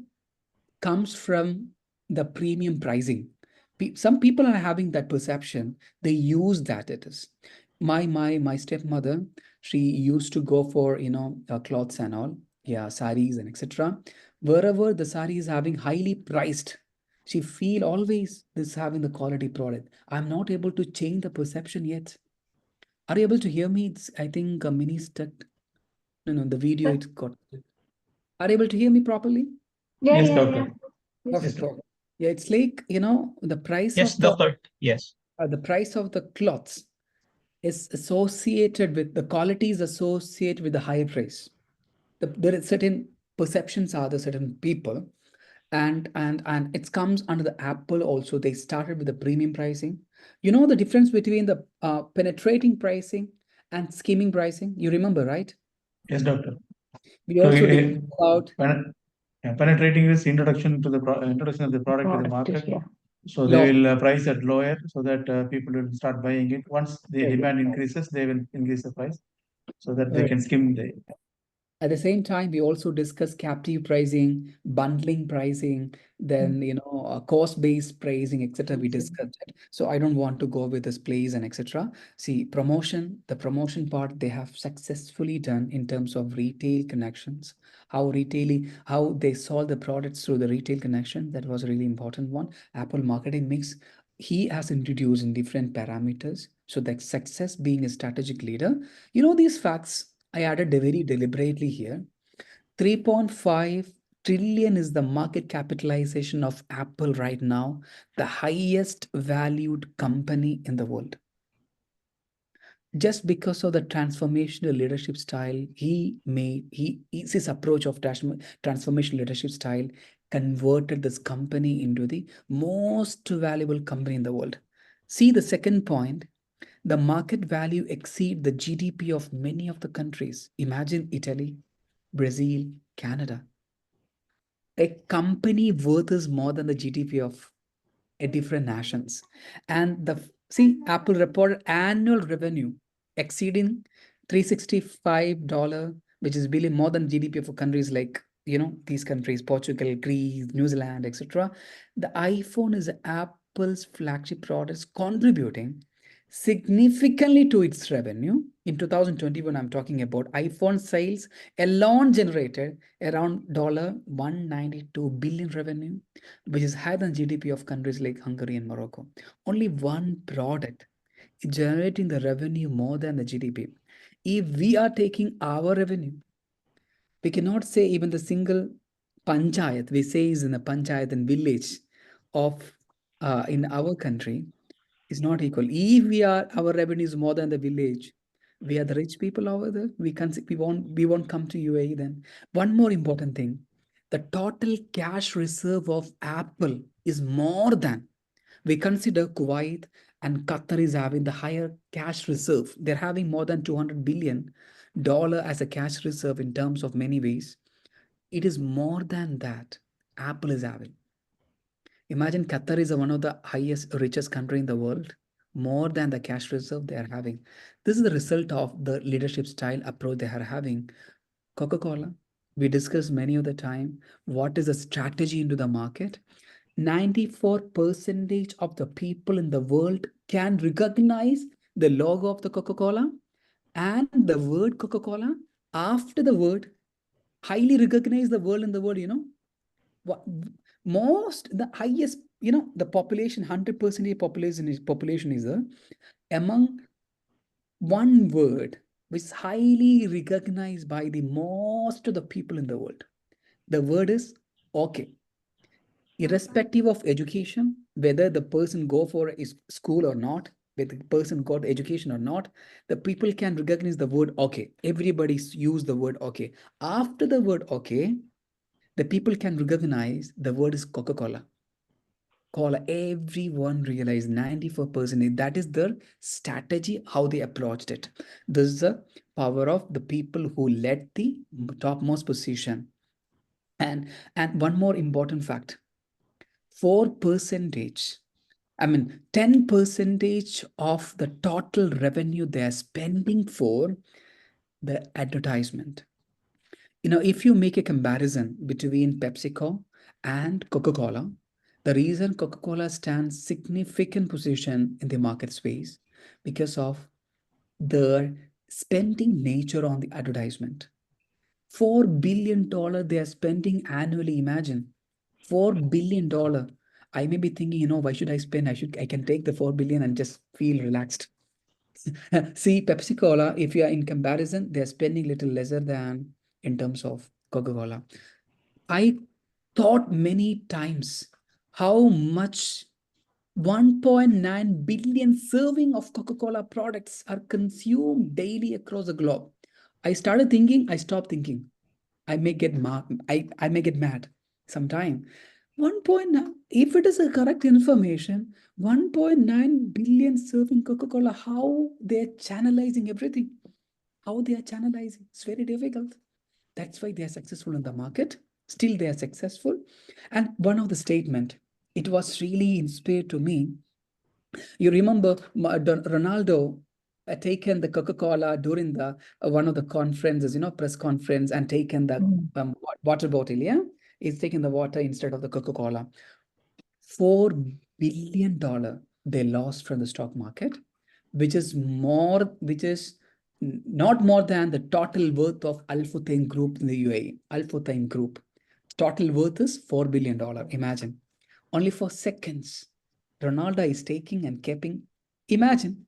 comes from the premium pricing. Some people are having that perception. They use that it is. My stepmother, she used to go for clothes and all, yeah, saris and etc. Wherever the sari is having highly priced, she feel always this having the quality product. I'm not able to change the perception yet. Are you able to hear me? I think a mini stuck. No, the video it's got. Are you able to hear me properly? Yeah, Yes, yeah, doctor. yeah. Yes. Yes, Perfect. doctor. Yeah, it's like, the price Yes, of doctor. Yes. the price of the cloths is associated with the quality is associated with the higher price. There is certain perceptions are the certain people, and it comes under the Apple also. They started with the premium pricing. You know the difference between the penetrating pricing and skimming pricing. You remember, right? Yes, doctor. We So also discussed about penetrating is introduction to the introduction of the product to the Product, market. yeah. So they law. will price it lower so that people will start buying it. Once the demand increases, they will increase the price so that they can skim the. At the same time, we also discuss captive pricing, bundling pricing, then cost-based pricing, etc. We discussed it. So I don't want to go with this place and etc. See, the promotion part they have successfully done in terms of retail connections, how they sold the products through the retail connection. That was a really important one. Apple marketing mix, he has introduced in different parameters. So the success being a strategic leader, these facts I added very deliberately here. 3.5 trillion is the market capitalization of Apple right now, the highest valued company in the world. Just because of the transformational leadership style his approach of transformational leadership style converted this company into the most valuable company in the world. See the second point, the market value exceed the GDP of many of the countries. Imagine Italy, Brazil, Canada. A company worth is more than the GDP of a different nations. And Apple reported annual revenue exceeding $365, which is really more than GDP of countries like these countries, Portugal, Greece, New Zealand, etc. The iPhone is Apple's flagship product, contributing significantly to its revenue. In 2021, I'm talking about iPhone sales alone generated around $192 billion revenue, which is higher than GDP of countries like Hungary and Morocco. Only one product is generating the revenue more than the GDP. If we are taking our revenue, we cannot say even the single panchayat, we say is in a panchayat and village of in our country is not equal. If our revenue is more than the village, we are the rich people over there. We won't come to UAE then. One more important thing, the total cash reserve of Apple is more than, we consider Kuwait and Qatar is having the higher cash reserve. They're having more than $200 billion as a cash reserve in terms of many ways. It is more than that Apple is having. Imagine Qatar is one of the highest, richest country in the world, more than the cash reserve they are having. This is the result of the leadership style approach they are having. Coca-Cola, we discussed many of the time, what is the strategy into the market? 94% of the people in the world can recognize the logo of the Coca-Cola and the word Coca-Cola. After the word, highly recognize the world in the world. What most the highest, the population, 100% population is among one word which is highly recognized by the most of the people in the world. The word is okay. Irrespective of education, whether the person go for a school or not, whether the person got education or not, the people can recognize the word okay. Everybody use the word okay. After the word okay, the people can recognize the word is Coca-Cola. Cola, everyone realized 94%. That is their strategy, how they approached it. This is a power of the people who led the topmost position. And one more important fact, 4%, I mean 10% of the total revenue they are spending for the advertisement. If you make a comparison between PepsiCo and Coca-Cola, the reason Coca-Cola stands significant position in the market space because of their spending nature on the advertisement. $4 billion they are spending annually. Imagine $4 billion. I may be thinking, why should I spend? I can take the 4 billion and just feel relaxed. See, Pepsi Cola, if you are in comparison, they're spending little lesser than in terms of Coca-Cola. I thought many times how much 1.9 billion serving of Coca-Cola products are consumed daily across the globe. I started thinking, I stopped thinking. I may get I may get mad sometime. 1.9, if it is a correct information, 1.9 billion serving Coca-Cola, how they're channelizing everything. How they are channelizing. It's very difficult. That's why they are successful in the market. Still, they are successful. And one of the statement, it was really inspired to me. You remember Ronaldo taken the Coca-Cola during the one of the conferences, press conference, and taken the water bottle, yeah? He's taking the water instead of the Coca-Cola. $4 billion they lost from the stock market, which is not more than the total worth of Al Futtaim Group in the UAE. Al Futtaim Group. Total worth is $4 billion. Imagine. Only for seconds. Ronaldo is taking and keeping. Imagine.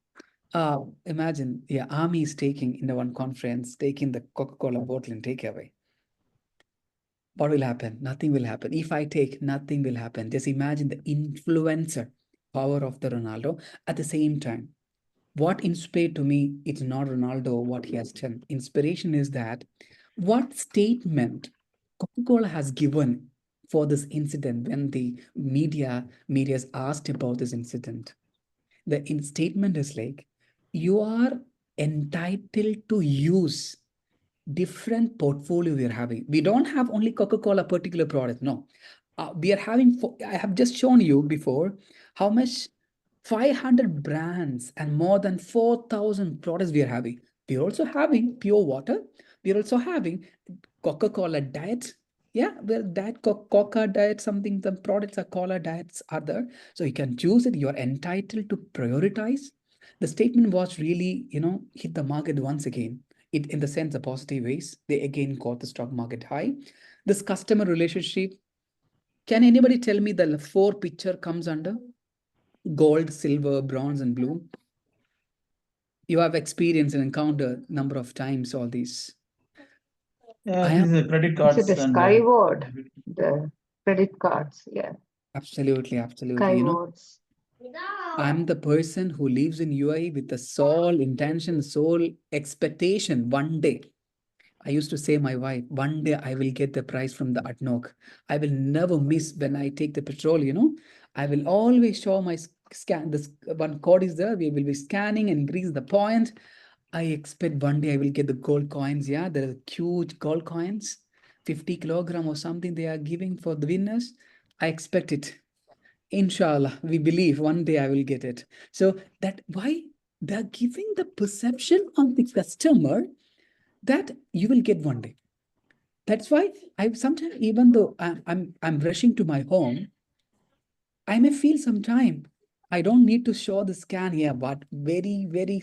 Yeah, army is taking in the one conference, taking the Coca-Cola bottle and take away. What will happen? Nothing will happen. If I take, nothing will happen. Just imagine the influencer power of the Ronaldo. At the same time, what inspired to me, it's not Ronaldo, what he has done. Inspiration is that what statement Coca-Cola has given for this incident when the media is asked about this incident. The statement is like, you are entitled to use different portfolio we are having. We don't have only Coca-Cola particular product. No, we are having, I have just shown you before how much 500 brands and more than 4,000 products we are having. We are also having pure water. We are also having Coca-Cola diet. Yeah, well, diet Coca diet, something, the products are cola diets are there. So you can choose it. You are entitled to prioritize. The statement was really, hit the market once again. It in the sense of positive ways. They again got the stock market high. This customer relationship. Can anybody tell me the 4 picture comes under? Gold, silver, bronze, and blue. You have experienced and encountered number of times all these. These are credit Is cards it the and skyward? The credit cards, yeah. Absolutely, absolutely. Skywards. I'm the person who lives in UAE with the sole intention, sole expectation one day. I used to say my wife, one day I will get the price from the ADNOC. I will never miss when I take the petrol, I will always show my scan. This one code is there. We will be scanning and increase the point. I expect one day I will get the gold coins. Yeah, there are huge gold coins, 50 kilogram or something they are giving for the winners. I expect it. Inshallah, we believe one day I will get it. So that why they're giving the perception of the customer that you will get one day. That's why I sometimes, even though I'm rushing to my home, I may feel some time. I don't need to show the scan here, but very, very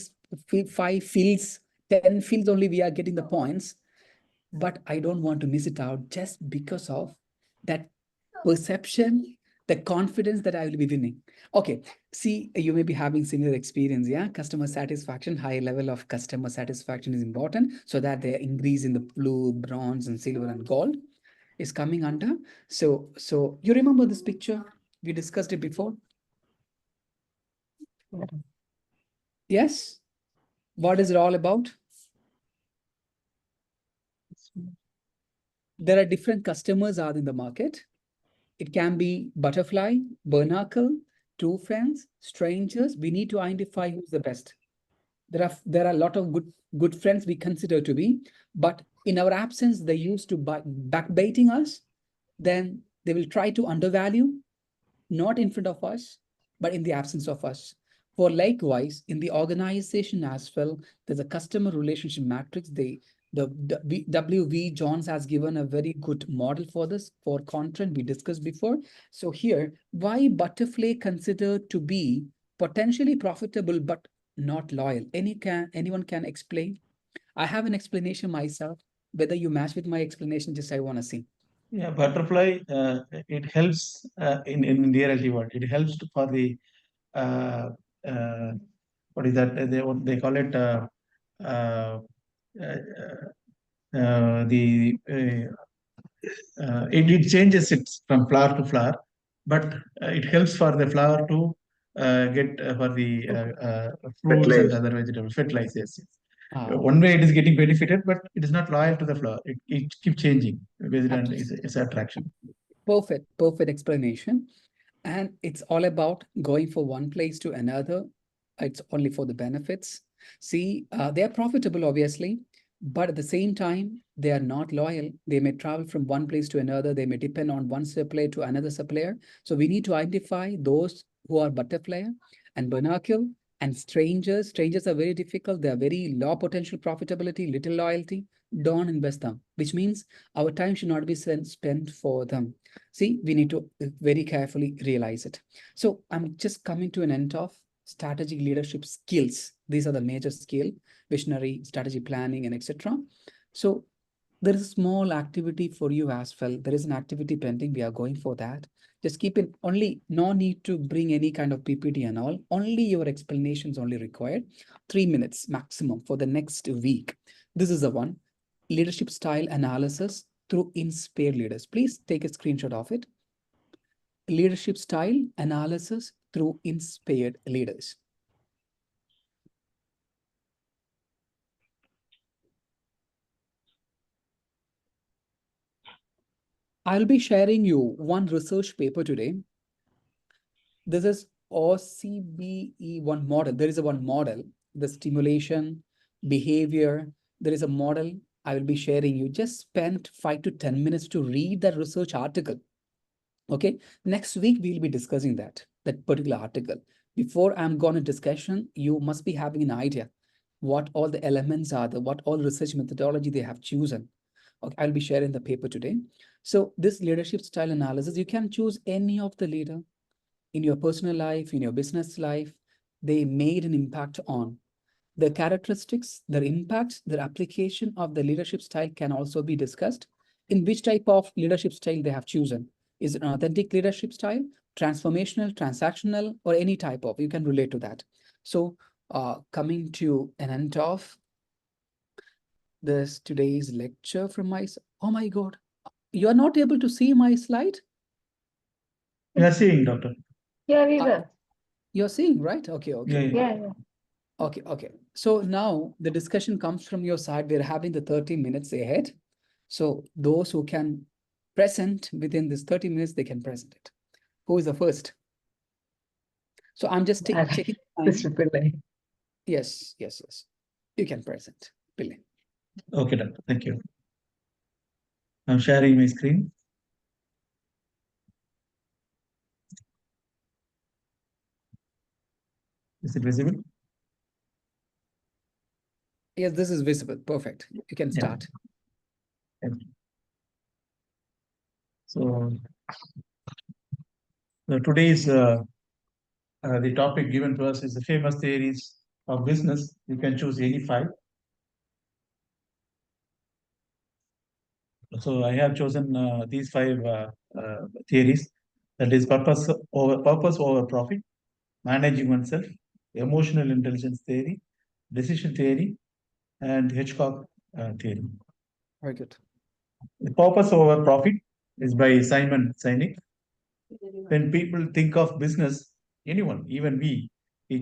5 fields, 10 fields only we are getting the points. But I don't want to miss it out just because of that perception, the confidence that I will be winning. Okay, see, you may be having similar experience, yeah? Customer satisfaction, high level of customer satisfaction is important so that they increase in the blue, bronze, and silver and gold is coming under. So you remember this picture? We discussed it before. Yes? What is it all about? There are different customers are in the market. It can be butterfly, barnacle, true friends, strangers. We need to identify who's the best. There are a lot of good friends we consider to be, but in our absence, they used to backbiting us. Then they will try to undervalue, not in front of us, but in the absence of us. For likewise, in the organization as well, there's a customer relationship matrix. The W.V. Johns has given a very good model for this, for content we discussed before. So here, why Butterfly considered to be potentially profitable, but not loyal? Anyone can explain? I have an explanation myself. Whether you match with my explanation, just I want to see. Yeah, butterfly, it helps in reality world. It helps for the uh, uh, what is that? They call it uh, the it changes it from flower to flower, but it helps for the flower to get for the fruits and Fertilize. other vegetables fertilizers. Yes. Ah, One way it is getting benefited, but it is not loyal to the flower. It keeps changing based on its attraction. perfect explanation. And it's all about going from one place to another. It's only for the benefits. See, they are profitable, obviously, but at the same time, they are not loyal. They may travel from one place to another. They may depend on one supplier to another supplier. So we need to identify those who are butterfly and binocle and strangers. Strangers are very difficult. They are very low potential profitability, little loyalty. Don't invest them, which means our time should not be spent for them. See, we need to very carefully realize it. So I'm just coming to an end of strategic leadership skills. These are the major skill: visionary, strategy planning, and etc. So there is a small activity for you as well. There is an activity pending. We are going for that. Just keep it only, no need to bring any kind of PPT and all. Only your explanations only required. 3 minutes maximum for the next week. This is the one: leadership style analysis through inspired leaders. Please take a screenshot of it. Leadership style analysis through inspired leaders. I'll be sharing you one research paper today. This is OCBE1 model. There is a one model, the stimulation, behavior. There is a model I will be sharing you. Just spend 5 to 10 minutes to read that research article. Okay, next week we'll be discussing that particular article. Before I'm going to discussion, you must be having an idea what all the elements are, what all research methodology they have chosen. Okay, I'll be sharing the paper today. So this leadership style analysis, you can choose any of the leader in your personal life, in your business life. They made an impact on the characteristics, their impact, their application of the leadership style can also be discussed. In which type of leadership style they have chosen. Is it an authentic leadership style, transformational, transactional, or any type of, you can relate to that. So coming to an end of this today's lecture from my, oh my God, you are not able to see my slide? You are seeing, doctor. Yeah, we Uh, will. You're seeing, right? Okay, okay. Yeah. Yeah. Okay, okay. So now the discussion comes from your side. We're having the 30 minutes ahead. So those who can present within this 30 minutes, they can present it. Who is the first? So I'm just checking time. Mr. Pillai. Yes, yes, yes. You can present. Pillai. Okay, doctor. Thank you. I'm sharing my screen. Is it visible? Yes, this is visible. Perfect. You can Yeah. start. Thank you. So today's the topic given to us is the famous theories of business. You can choose any 5. So I have chosen these 5 theories. That is purpose over profit, managing oneself, emotional intelligence theory, decision theory, and Hitchcock theory. Very good. The purpose over profit is by Simon Sinek. When people think of business, anyone, even we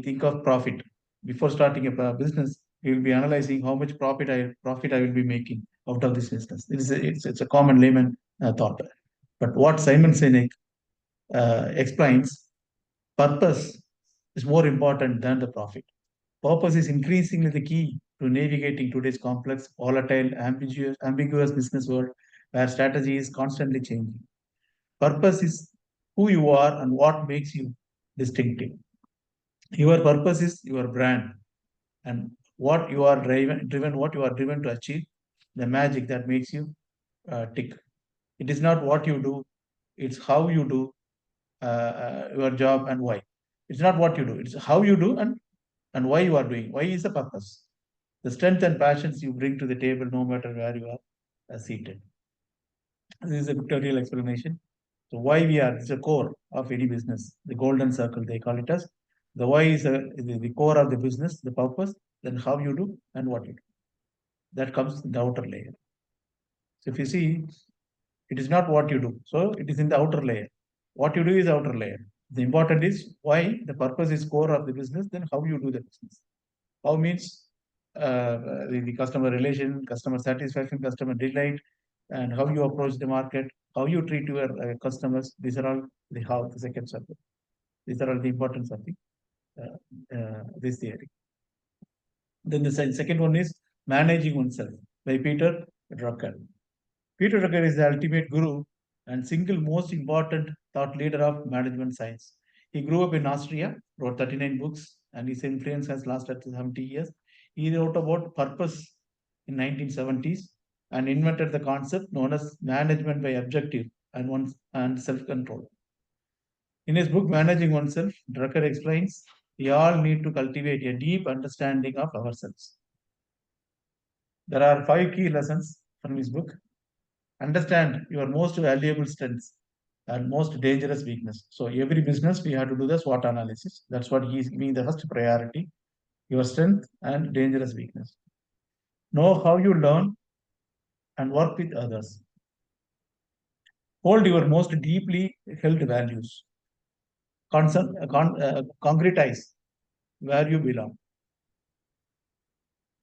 think of profit. Before starting a business, we will be analyzing how much profit I will be making out of this business. It's a common layman thought. But what Simon Sinek explains, purpose is more important than the profit. Purpose is increasingly the key to navigating today's complex, volatile, ambiguous business world where strategy is constantly changing. Purpose is who you are and what makes you distinctive. Your purpose is your brand and what you are what you are driven to achieve, the magic that makes you tick. It is not what you do, it's how you do your job and why. It's not what you do, it's how you do and why you are doing. Why is the purpose? The strength and passions you bring to the table, no matter where you are seated. This is a pictorial explanation. So why we are, it's a core of any business, the golden circle they call it as. The why is the core of the business, the purpose, then how you do and what you do. That comes in the outer layer. So if you see, it is not what you do. So it is in the outer layer. What you do is outer layer. The important is why the purpose is core of the business, then how you do the business. How means the customer relation, customer satisfaction, customer delight, and how you approach the market, how you treat your customers. These are all the how, the second circle. These are all the importance of the this theory. Then the second one is managing oneself by Peter Drucker. Peter Drucker is the ultimate guru and single most important thought leader of management science. He grew up in Austria, wrote 39 books, and his influence has lasted 70 years. He wrote about purpose in 1970s and invented the concept known as management by objective and self-control. In his book Managing Oneself, Drucker explains we all need to cultivate a deep understanding of ourselves. There are 5 key lessons from his book. Understand your most valuable strengths and most dangerous weakness. So every business we have to do the SWOT analysis. That's what he is giving the first priority. Your strength and dangerous weakness. Know how you learn and work with others. Hold your most deeply held values. Concretize where you belong.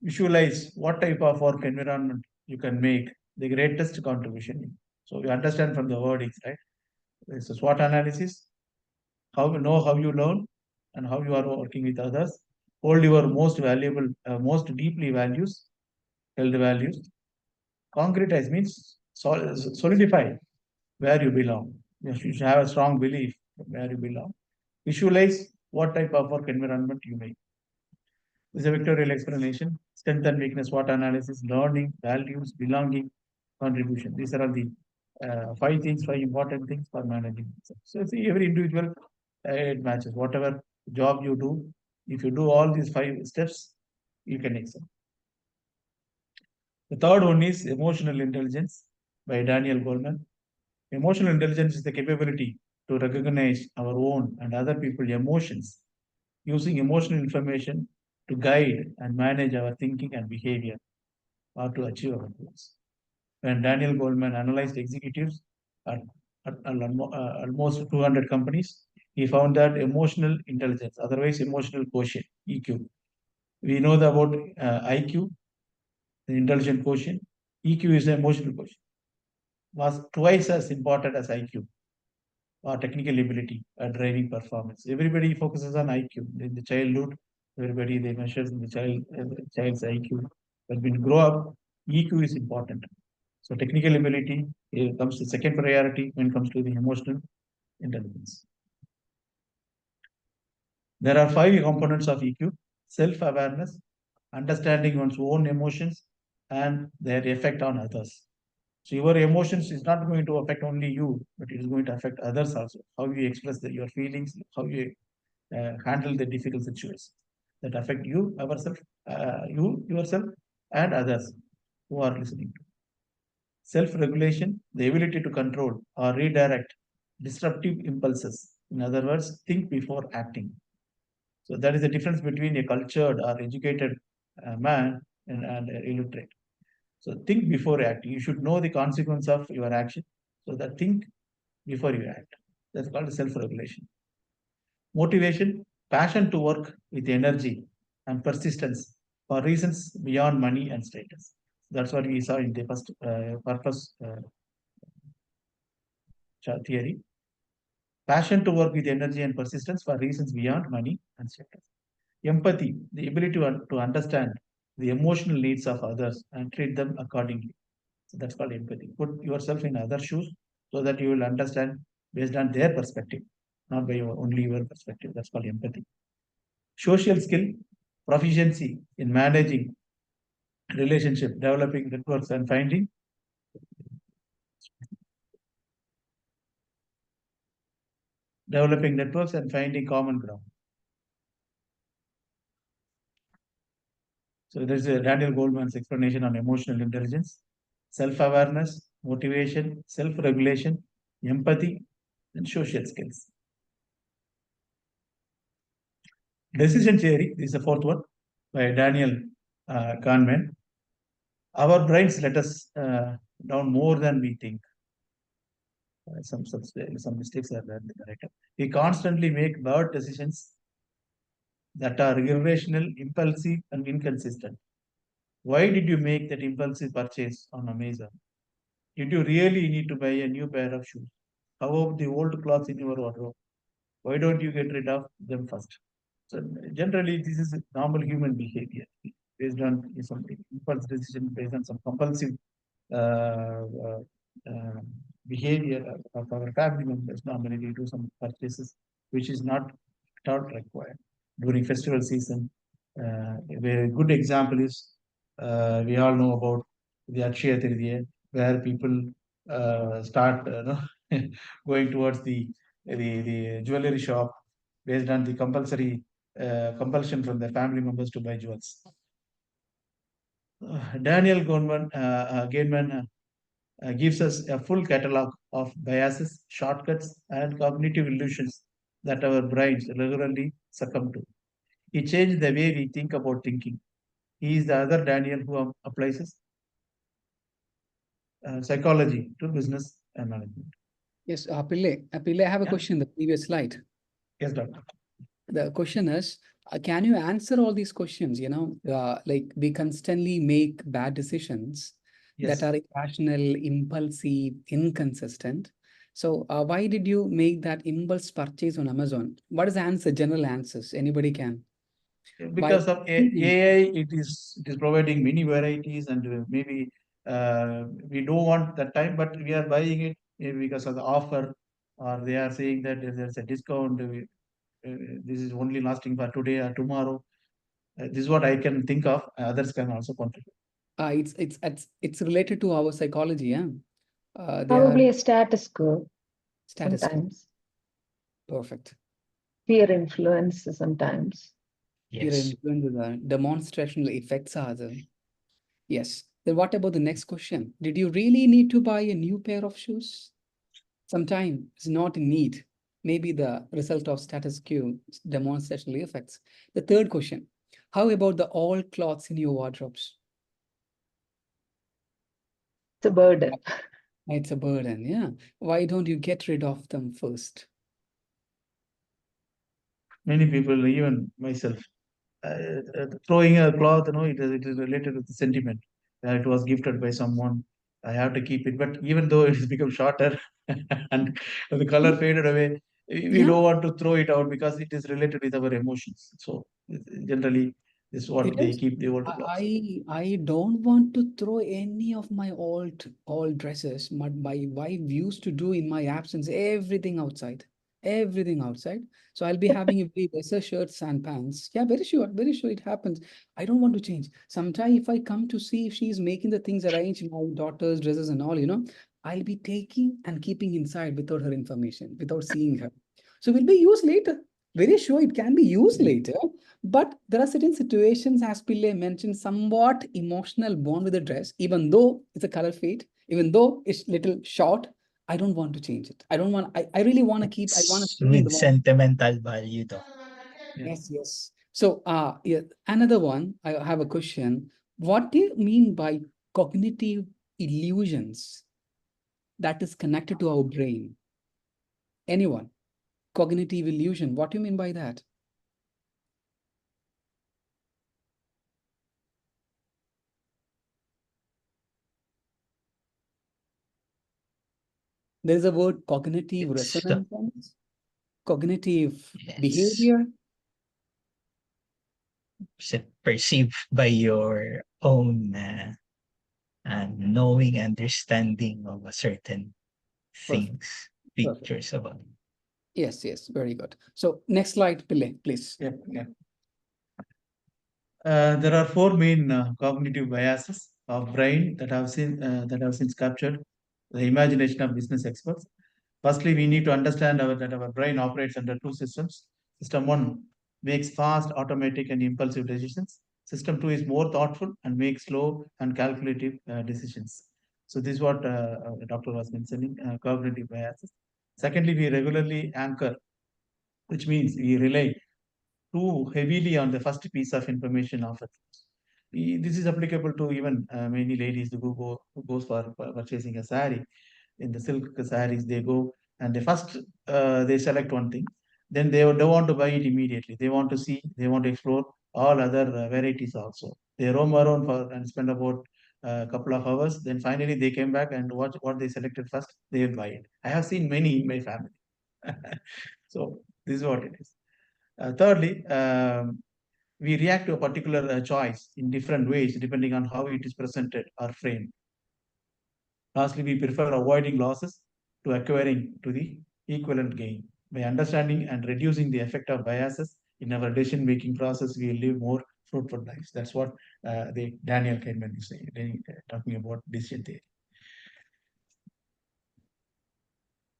Visualize what type of work environment you can make the greatest contribution. So you understand from the wordings, right? It's a SWOT analysis, how you know how you learn and how you are working with others. Hold your most valuable, most deeply held values. Concretize means solidify where you belong. You should have a strong belief where you belong. Visualize what type of work environment you make. This is a vectorial explanation. Strength and weakness, SWOT analysis, learning, values, belonging, contribution. These are all the 5 things, 5 important things for managing. So see, every individual it matches. Whatever job you do, if you do all these 5 steps, you can excel. The third one is emotional intelligence by Daniel Goleman. Emotional intelligence is the capability to recognize our own and other people's emotions, using emotional information to guide and manage our thinking and behavior or to achieve our goals. When Daniel Goleman analyzed executives at almost 200 companies, he found that emotional intelligence, otherwise emotional quotient, EQ. We know about IQ, the intelligent quotient. EQ is the emotional quotient. Was twice as important as IQ or technical ability at driving performance. Everybody focuses on IQ. In the childhood, everybody they measures in the child's IQ. But when you grow up, EQ is important. So technical ability comes to second priority when it comes to the emotional intelligence. There are 5 components of EQ: self-awareness, understanding one's own emotions and their effect on others. So your emotions is not going to affect only you, but it is going to affect others also. How you express your feelings, how you handle the difficult situations that affect you, you yourself, and others who are listening to. Self-regulation, the ability to control or redirect disruptive impulses. In other words, think before acting. So that is the difference between a cultured or educated man and illiterate. So think before acting. You should know the consequence of your action. So that think before you act. That's called self-regulation. Motivation, passion to work with energy and persistence for reasons beyond money and status. That's what we saw in the first purpose theory. Passion to work with energy and persistence for reasons beyond money and status. Empathy, the ability to understand the emotional needs of others and treat them accordingly. So that's called empathy. Put yourself in other shoes so that you will understand based on their perspective, not by only your perspective. That's called empathy. Social skill, proficiency in managing relationship, developing networks, and finding common ground. So there's a Daniel Goleman's explanation on emotional intelligence, self-awareness, motivation, self-regulation, empathy, and social skills. Decision theory, this is the fourth one by Daniel Kahneman. Our brains let us down more than we think. Some mistakes are there in the narrative. We constantly make bad decisions that are irrational, impulsive, and inconsistent. Why did you make that impulsive purchase on Amazon? Did you really need to buy a new pair of shoes? How about the old clothes in your wardrobe? Why don't you get rid of them first? So generally, this is normal human behavior based on some impulse decision, based on some compulsive uh, uh, uh, behavior of our family members. Normally, we do some purchases which is not at all required during festival season. A very good example is we all know about the Akshaya Tritiya, where people start going towards the jewelry shop based on the compulsion from their family members to buy jewels. Daniel Gaiman gives us a full catalog of biases, shortcuts, and cognitive illusions that our brains regularly succumb to. He changed the way we think about thinking. He is the other Daniel who applies psychology to business and management. Yes, Pillai, I have a Yeah. question in the previous slide. Yes, doctor. The question is, can you answer all these questions? Like we constantly make bad decisions Yes. that are irrational, impulsive, inconsistent. So why did you make that impulse purchase on Amazon? What is the answer? General answers. Anybody can. Because of AI, it is providing many varieties, and maybe we don't want that time, but we are buying it because of the offer, or they are saying that there's a discount. This is only lasting for today or tomorrow. This is what I can think of. Others can also contribute. It's related to our psychology, yeah. They Probably are a status quo status quo. sometimes. Perfect. Peer influence sometimes. Peer Yes. influence, demonstrational effects are there. Yes. Then what about the next question? Did you really need to buy a new pair of shoes? Sometimes it's not a need. Maybe the result of status quo demonstrational effects. The third question, how about the old clothes in your wardrobes? It's a burden. It's a burden, yeah. Why don't you get rid of them first? Many people, even myself, throwing a cloth, it is related with the sentiment. It was gifted by someone. I have to keep it. But even though it has become shorter and the color faded away, we Yeah. don't want to throw it out because it is related with our emotions. So generally, this is what It they is. keep the old clothes. I don't want to throw any of my old dresses. My wife used to do in my absence everything outside, everything outside. So I'll be having a very lesser shirts and pants. Yeah, very sure it happens. I don't want to change. Sometime if I come to see if she's making the things arrange my daughter's dresses and all, I'll be taking and keeping inside without her information, without seeing her. So will be used later. Very sure it can be used later. But there are certain situations, as Pillai mentioned, somewhat emotional bond with the dress, even though it's a color fade, even though it's little short, I don't want to change it. I really want to keep, I want to stay in With the one. sentimental value, though. Yes, yes. So, yeah, another one, I have a question. What do you mean by cognitive illusions that is connected to our brain? Anyone? Cognitive illusion, what do you mean by that? There's a word cognitive It's resonance, cognitive yes. behavior. perceived by your own knowing, understanding of a certain Perfect. things, Perfect. pictures about it. Yes, yes, very good. So next slide, Pillai, please. Yeah, yeah. There are four main cognitive biases of brain that have since captured the imagination of business experts. Firstly, we need to understand that our brain operates under two systems. System one makes fast, automatic, and impulsive decisions. System two is more thoughtful and makes slow and calculative decisions. So this is what the doctor was mentioning, cognitive biases. Secondly, we regularly anchor, which means we rely too heavily on the first piece of information offered. This is applicable to even many ladies who goes for purchasing a sari. In the silk saris, they go and they select one thing. Then they don't want to buy it immediately. They want to see, they want to explore all other varieties also. They roam around and spend about a couple of hours. Then finally they came back and watch what they selected first. They will buy it. I have seen many in my family. So this is what it is. Thirdly, we react to a particular choice in different ways depending on how it is presented or framed. Lastly, we prefer avoiding losses to acquiring to the equivalent gain. By understanding and reducing the effect of biases in our decision-making process, we live more fruitful lives. That's what the Daniel Kahneman is saying, talking about decision theory.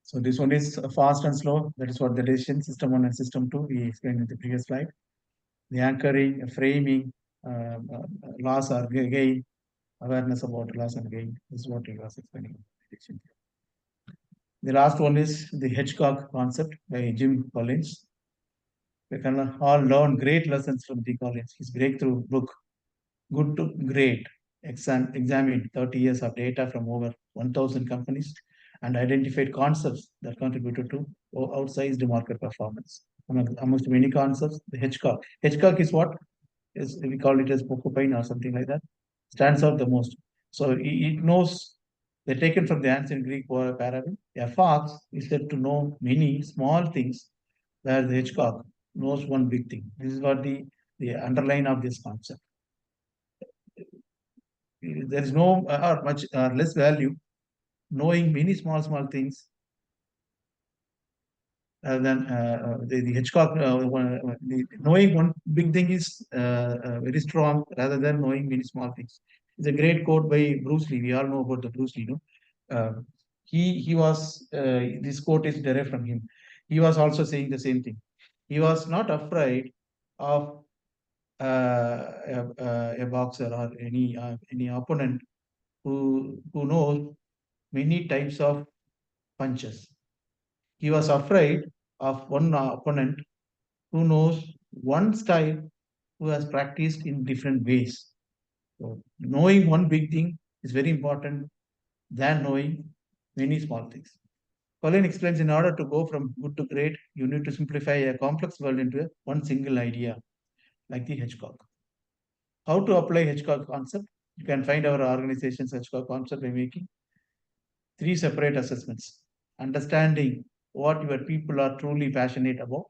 So this one is fast and slow. That is what the decision system one and system two we explained in the previous slide. The anchoring, framing, loss or gain, awareness about loss and gain is what he was explaining. The last one is the Hitchcock concept by Jim Collins. We can all learn great lessons from the Collins. His breakthrough book, Good to Great, examined 30 years of data from over 1,000 companies and identified concepts that contributed to outsized market performance. Amongst many concepts, the Hitchcock. Hitchcock is what? We call it as porcupine or something like that. Stands out the most. So it knows they're taken from the ancient Greek parable. A fox is said to know many small things, where the hedgehog knows one big thing. This is what the underline of this concept. There is no or much or less value knowing many small things than the hedgehog. Knowing one big thing is very strong rather than knowing many small things. It's a great quote by Bruce Lee. We all know about the Bruce Lee, no? He was this quote is derived from him. He was also saying the same thing. He was not afraid of a boxer or any opponent who knows many types of punches. He was afraid of one opponent who knows one style, who has practiced in different ways. So knowing one big thing is very important than knowing many small things. Colin explains in order to go from good to great, you need to simplify a complex world into one single idea, like the hedgehog. How to apply hedgehog concept? You can find our organization's hedgehog concept by making three separate assessments. Understanding what your people are truly passionate about,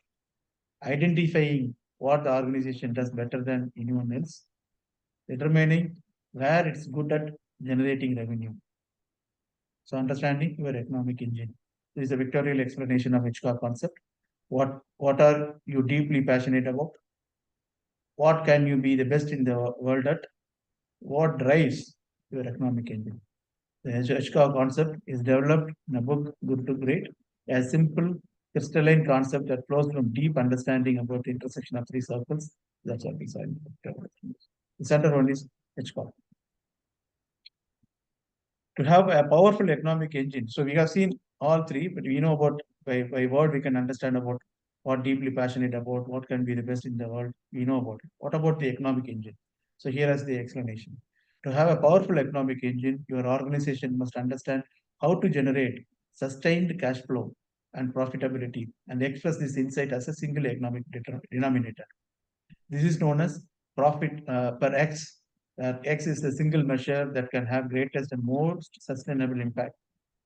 identifying what the organization does better than anyone else, determining where it's good at generating revenue. So understanding your economic engine. This is a pictorial explanation of Hitchcock concept. What are you deeply passionate about? What can you be the best in the world at? What drives your economic engine? The Hitchcock concept is developed in a book, Good to Great, a simple crystalline concept that flows from deep understanding about the intersection of three circles. That's what we saw. The center one is Hitchcock. To have a powerful economic engine. So we have seen all three, but we know about by word we can understand about what deeply passionate about, what can be the best in the world. We know about it. What about the economic engine? So here is the explanation. To have a powerful economic engine, your organization must understand how to generate sustained cash flow and profitability and express this insight as a single economic denominator. This is known as profit per X. X is the single measure that can have greatest and most sustainable impact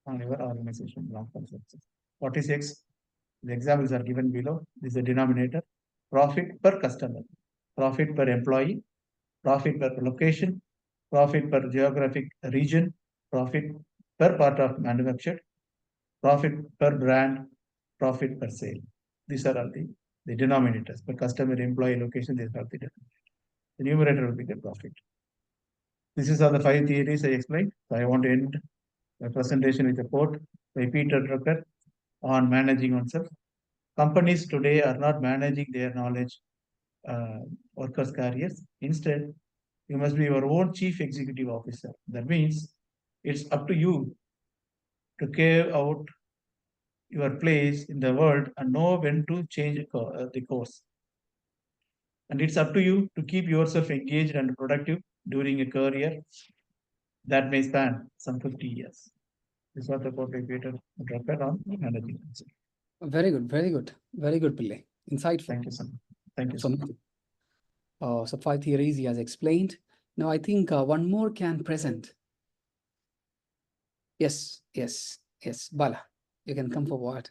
on your organization long-term success. What is X? The examples are given below. This is the denominator. Profit per customer. profit per employee, profit per location, profit per geographic region, profit per part of manufactured, profit per brand, profit per sale. These are all the denominators. Per customer, employee, location, these are the denominators. The numerator will be the profit. This is all the 5 theories I explained. So I want to end my presentation with a quote by Peter Drucker on managing oneself. Companies today are not managing their knowledge workers' careers. Instead, you must be your own chief executive officer. That means it's up to you to carve out your place in the world and know when to change the course. And it's up to you to keep yourself engaged and productive during a career that may span some 50 years. This is what the quote by Peter Drucker on managing oneself. Very good, very good, Pillai. Insightful. Thank you so much. Thank you So so much. much. So 5 theories he has explained. Now I think one more can present. Yes, Bala, you can come forward.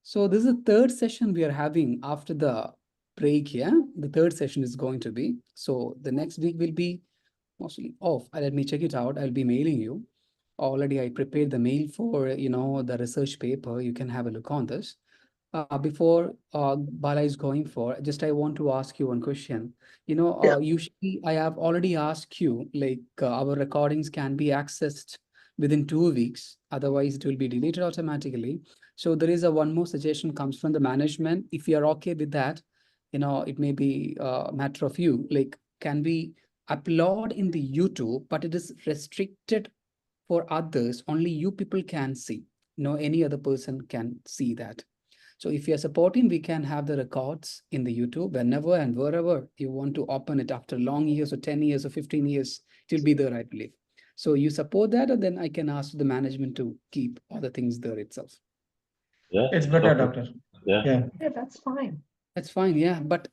So this is the third session we are having after the break here. The third session is going to be. So the next week will be mostly off. Let me check it out. I'll be mailing you. Already I prepared the mail for, the research paper. You can have a look on this. Before Bala is going for, just I want to ask you one question. Usually I have already asked you, like our recordings can be accessed within 2 weeks. Otherwise, it will be deleted automatically. So there is one more suggestion comes from the management. If you are okay with that, it may be a matter of you. Like, can we upload in the YouTube, but it is restricted for others. Only you people can see. No, any other person can see that. So if you're supporting, we can have the records in the YouTube whenever and wherever you want to open it after long years or 10 years or 15 years, it will be there, I believe. So you support that, and then I can ask the management to keep all the things there itself. Yeah, It's better, okay. doctor. Yeah. Yeah, that's fine. That's fine, yeah. But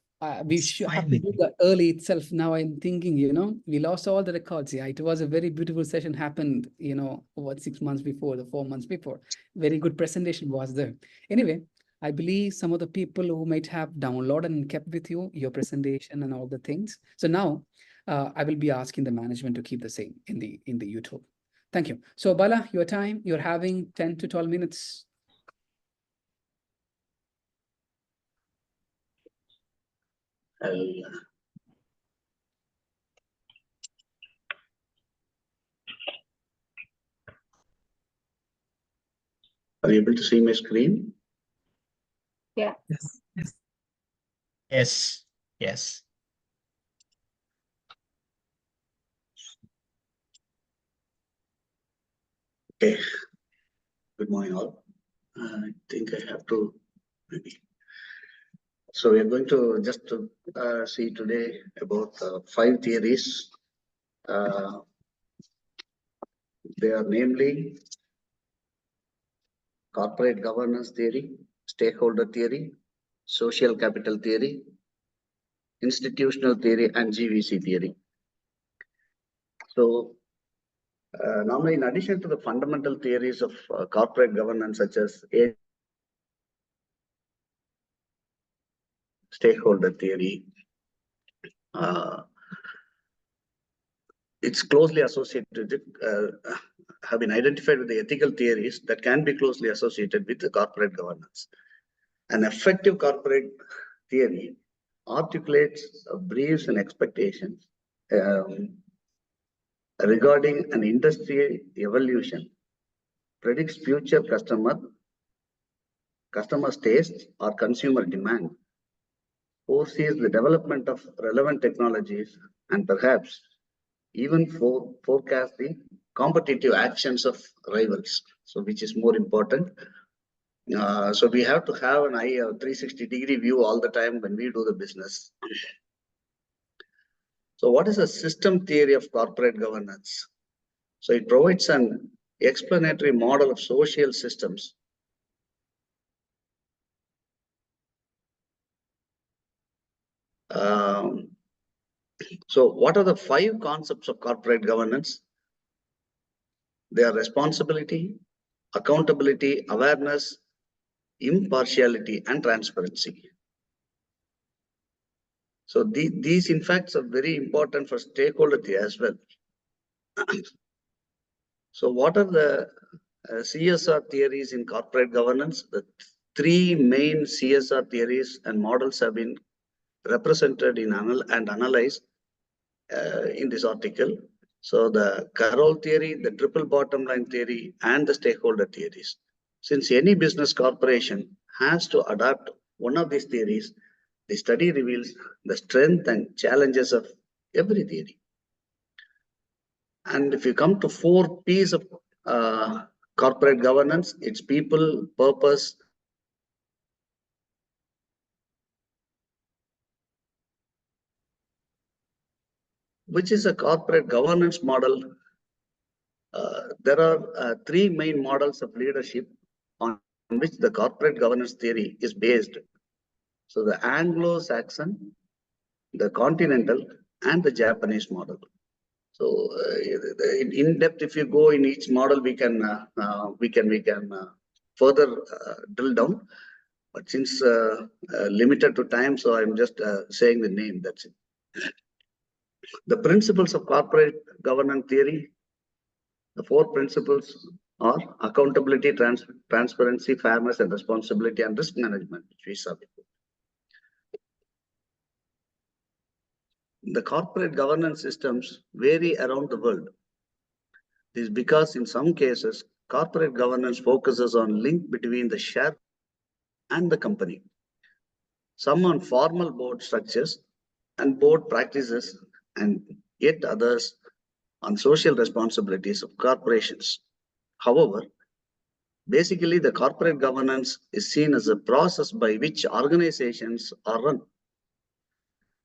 we It's should fine have to with do me. that early itself. Now I'm thinking, we lost all the records. Yeah, it was a very beautiful session happened, over 6 months before, the 4 months before. Very good presentation was there. Anyway, I believe some of the people who might have downloaded and kept with you your presentation and all the things. So now I will be asking the management to keep the same in the YouTube. Thank you. So Bala, your time, you're having 10 to 12 minutes. Are you able to see my screen? Yeah. Yes. Yes. Yes. Yes. Okay. Good morning, all. I think I have to maybe. So we are going to just see today about 5 theories. They are namely corporate governance theory, stakeholder theory, social capital theory, institutional theory, and GVC theory. So normally, in addition to the fundamental theories of corporate governance, such as stakeholder theory, it's closely associated, have been identified with the ethical theories that can be closely associated with the corporate governance. An effective corporate theory articulates briefs and expectations regarding an industry evolution, predicts future customers' tastes or consumer demand, foresees the development of relevant technologies, and perhaps even forecast the competitive actions of rivals. So, which is more important. So we have to have an eye, a 360-degree view all the time when we do the business. So what is a system theory of corporate governance? So it provides an explanatory model of social systems so what are the 5 concepts of corporate governance? They are responsibility, accountability, awareness, impartiality, and transparency. So these in fact are very important for stakeholder theory as well. So what are the CSR theories in corporate governance? The three main CSR theories and models have been represented in and analyzed in this article. So the Carroll theory, the triple bottom line theory, and the stakeholder theories. Since any business corporation has to adapt one of these theories, the study reveals the strength and challenges of every theory. And if you come to 4 P's of corporate governance, it's people, purpose, which is a corporate governance model. There are 3 main models of leadership on which the corporate governance theory is based. So the Anglo-Saxon, the continental, and the Japanese model. So in depth, if you go in each model, we can further drill down. But since limited to time, so I'm just saying the name. That's it. The principles of corporate governance theory. The 4 principles are accountability, transparency, fairness, and responsibility, and risk management, which we saw before. The corporate governance systems vary around the world. This is because in some cases, corporate governance focuses on link between the share and the company. Some on formal board structures and board practices, and yet others on social responsibilities of corporations. However, basically the corporate governance is seen as a process by which organizations are run.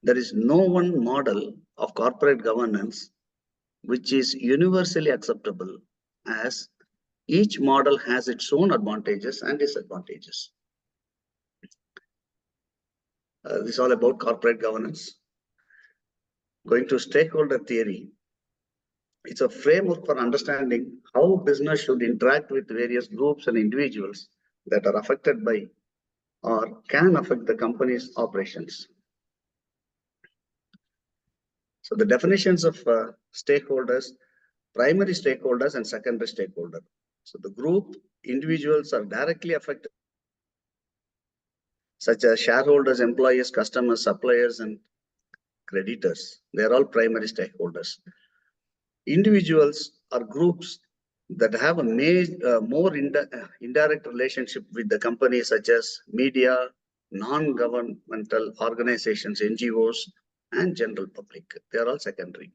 There is no one model of corporate governance which is universally acceptable, as each model has its own advantages and disadvantages. This is all about corporate governance. Going to stakeholder theory. It's a framework for understanding how business should interact with various groups and individuals that are affected by or can affect the company's operations. So the definitions of stakeholders, primary stakeholders and secondary stakeholder. So the group individuals are directly affected, such as shareholders, employees, customers, suppliers, and creditors. They are all primary stakeholders. Individuals are groups that have a more indirect relationship with the company, such as media, non-governmental organizations, NGOs, and general public. They are all secondary.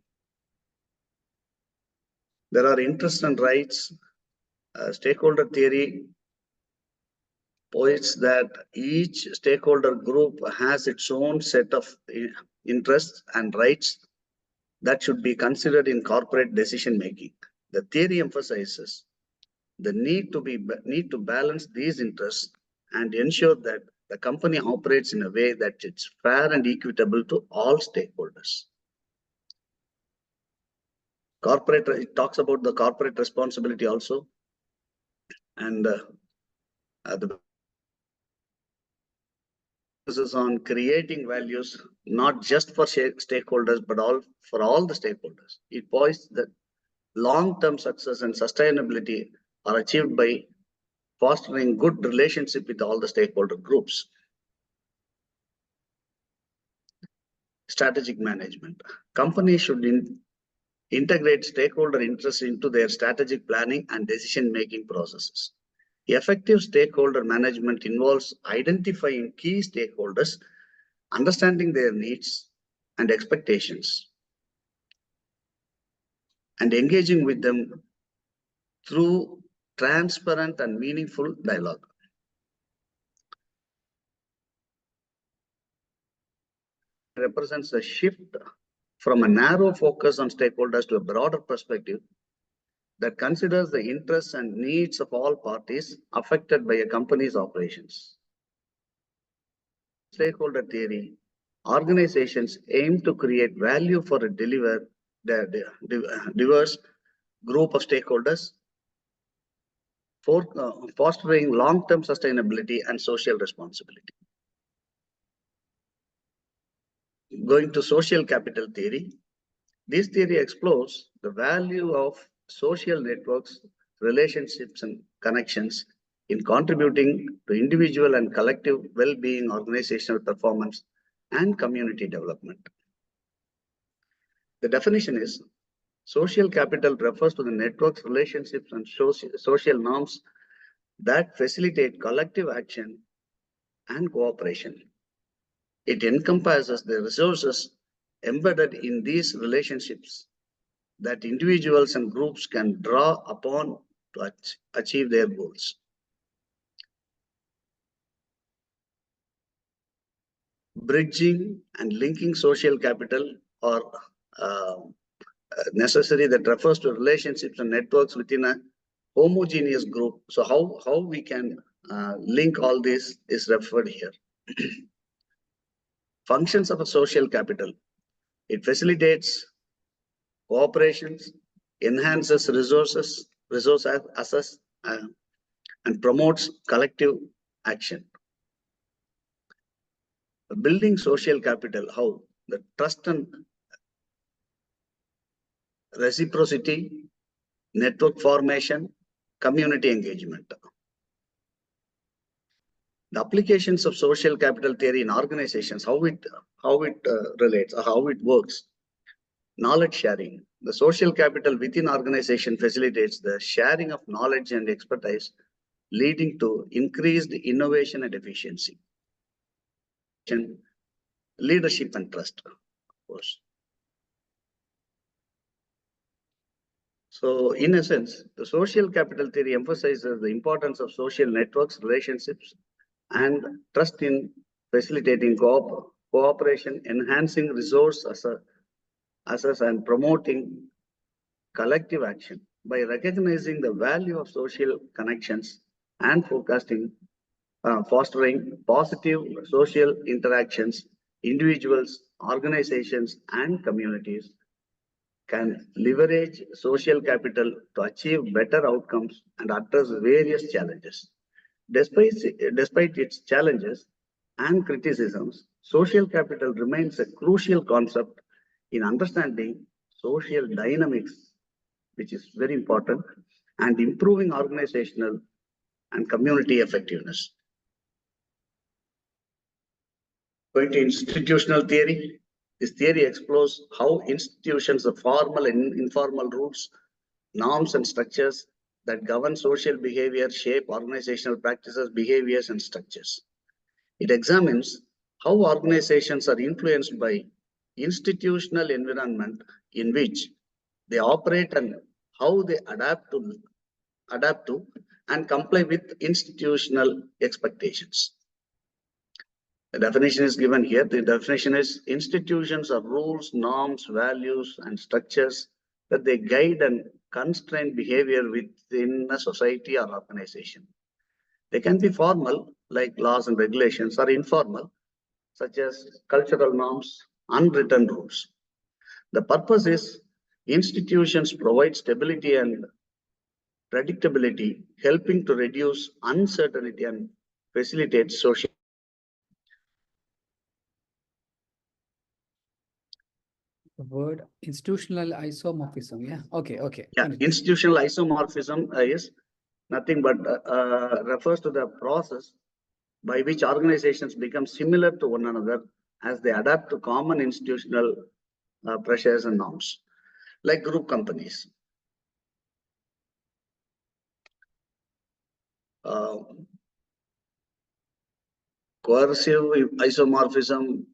There are interests and rights. Stakeholder theory posits that each stakeholder group has its own set of interests and rights that should be considered in corporate decision making. The theory emphasizes the need to balance these interests and ensure that the company operates in a way that it's fair and equitable to all stakeholders. It talks about the corporate responsibility also, and the emphasis on creating values not just for stakeholders but for all the stakeholders. It points that long-term success and sustainability are achieved by fostering good relationship with all the stakeholder groups. Strategic management. Companies should integrate stakeholder interests into their strategic planning and decision-making processes. Effective stakeholder management involves identifying key stakeholders, understanding their needs and expectations, and engaging with them through transparent and meaningful dialogue. Represents a shift from a narrow focus on stakeholders to a broader perspective that considers the interests and needs of all parties affected by a company's operations. Stakeholder theory, organizations aim to create value for a diverse group of stakeholders, for fostering long-term sustainability and social responsibility. going to social capital theory. This theory explores the value of social networks, relationships, and connections in contributing to individual and collective well-being, organizational performance, and community development. The definition is social capital refers to the networks, relationships, and social norms that facilitate collective action and cooperation. It encompasses the resources embedded in these relationships that individuals and groups can draw upon to achieve their goals. Bridging and linking social capital are necessary. That refers to relationships and networks within a homogeneous group. So how we can link all this is referred here. Functions of a social capital. It facilitates cooperations, enhances resource access, and promotes collective action. Building social capital, how? The trust and reciprocity, network formation, community engagement. The applications of social capital theory in organizations, how it relates or how it works. Knowledge sharing. The social capital within organization facilitates the sharing of knowledge and expertise, leading to increased innovation and efficiency. Leadership and trust, of course. So in essence, the social capital theory emphasizes the importance of social networks, relationships, and trust in facilitating cooperation, enhancing resource access, and promoting collective action. By recognizing the value of social connections and fostering positive social interactions, individuals, organizations, and communities can leverage social capital to achieve better outcomes and address various challenges. Despite its challenges and criticisms, social capital remains a crucial concept in understanding social dynamics, which is very important, and improving organizational and community effectiveness. Going to institutional theory. This theory explores how institutions, the formal and informal rules, norms, and structures that govern social behavior shape organizational practices, behaviors, and structures. It examines how organizations are influenced by institutional environment in which they operate and how they adapt to and comply with institutional expectations. The definition is given here. The definition is institutions are rules, norms, values, and structures that they guide and constrain behavior within a society or organization. They can be formal, like laws and regulations, or informal, such as cultural norms, unwritten rules. The purpose is institutions provide stability and predictability, helping to reduce uncertainty and facilitate social. The word institutional isomorphism. Yeah. Okay. Yeah, Continue. institutional isomorphism is nothing but refers to the process by which organizations become similar to one another as they adapt to common institutional pressures and norms, like group companies. Coercive isomorphism,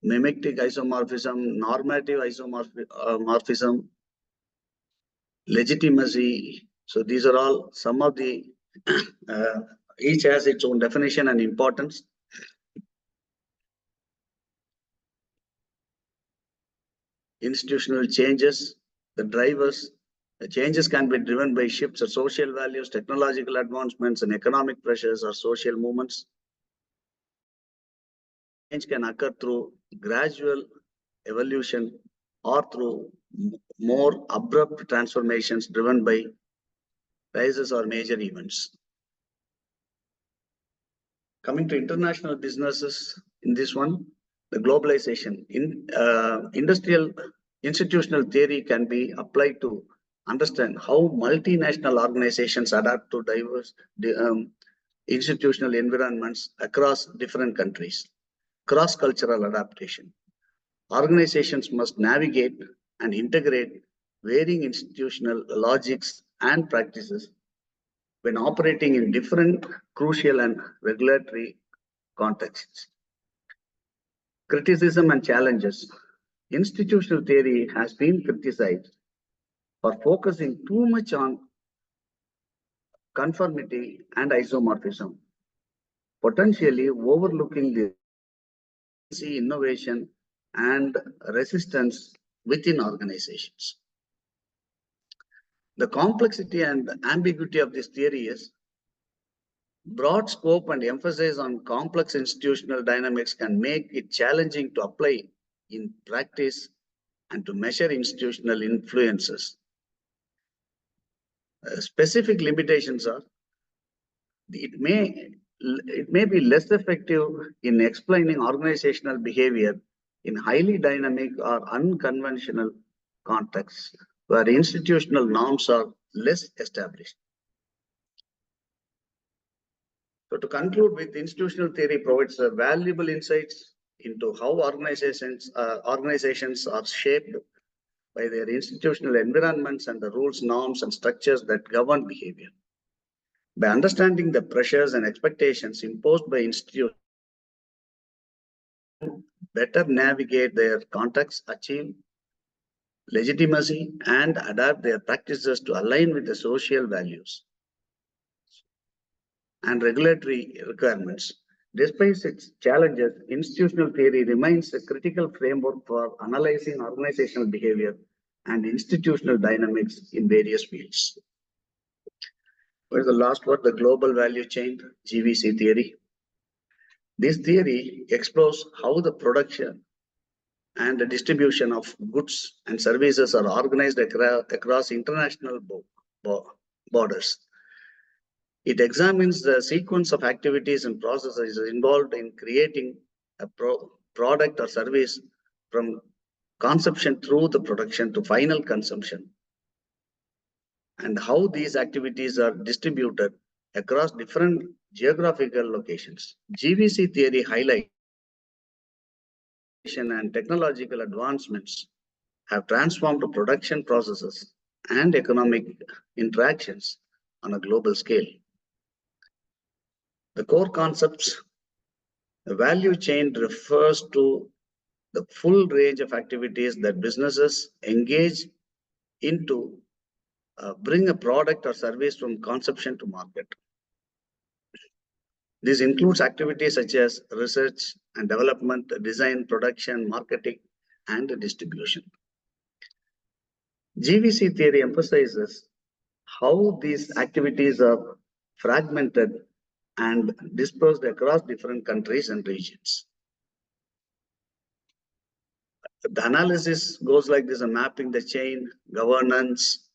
mimetic isomorphism, normative isomorphism, legitimacy. So these are all some of the, each has its own definition and importance. Institutional changes, the drivers, the changes can be driven by shifts of social values, technological advancements, and economic pressures or social movements. Change can occur through gradual evolution or through more abrupt transformations driven by crises or major events. Coming to international businesses in this one, the globalization. Industrial institutional theory can be applied to understand how multinational organizations adapt to diverse institutional environments across different countries. Cross-cultural adaptation. Organizations must navigate and integrate varying institutional logics and practices when operating in different crucial and regulatory contexts. Criticism and challenges. Institutional theory has been criticized for focusing too much on conformity and isomorphism, potentially overlooking the innovation and resistance within organizations. The complexity and ambiguity of this theory is broad scope and emphasis on complex institutional dynamics can make it challenging to apply in practice and to measure institutional influences. Specific limitations are it may be less effective in explaining organizational behavior in highly dynamic or unconventional contexts where institutional norms are less established. So to conclude with, institutional theory provides valuable insights into how organizations are shaped by their institutional environments and the rules, norms, and structures that govern behavior. By understanding the pressures and expectations imposed by institutions, better navigate their contexts, achieve legitimacy, and adapt their practices to align with the social values and regulatory requirements. Despite its challenges, institutional theory remains a critical framework for analyzing organizational behavior and institutional dynamics in various fields. What is the last word? The global value chain, GVC theory. This theory explores how the production and the distribution of goods and services are organized across international borders. It examines the sequence of activities and processes involved in creating a product or service from conception through the production to final consumption, and how these activities are distributed across different geographical locations. GVC theory highlights and technological advancements have transformed production processes and economic interactions on a global scale. The core concepts, the value chain refers to the full range of activities that businesses engage into bring a product or service from conception to market. This includes activities such as research and development, design, production, marketing, and distribution. GVC theory emphasizes how these activities are fragmented and dispersed across different countries and regions. The analysis goes like this: mapping the chain, governance,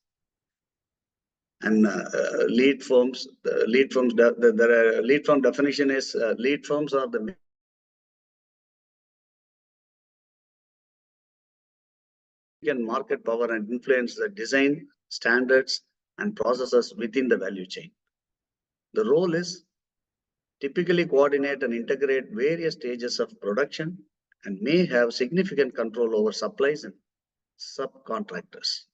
and lead firms. The lead firms, the lead firm definition is lead firms are the market power and influence the design, standards, and processes within the value chain. The role is typically coordinate and integrate various stages of production and may have significant control over supplies and subcontractors.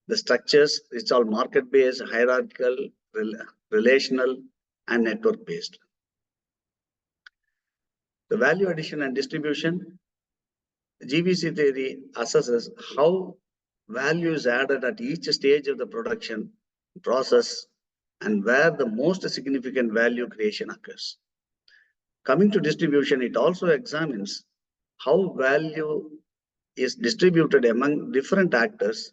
The structures, it's all market-based, hierarchical, relational, and network-based. The value addition and distribution, GVC theory assesses how value is added at each stage of the production process and where the most significant value creation occurs. Coming to distribution, it also examines how value is distributed among different actors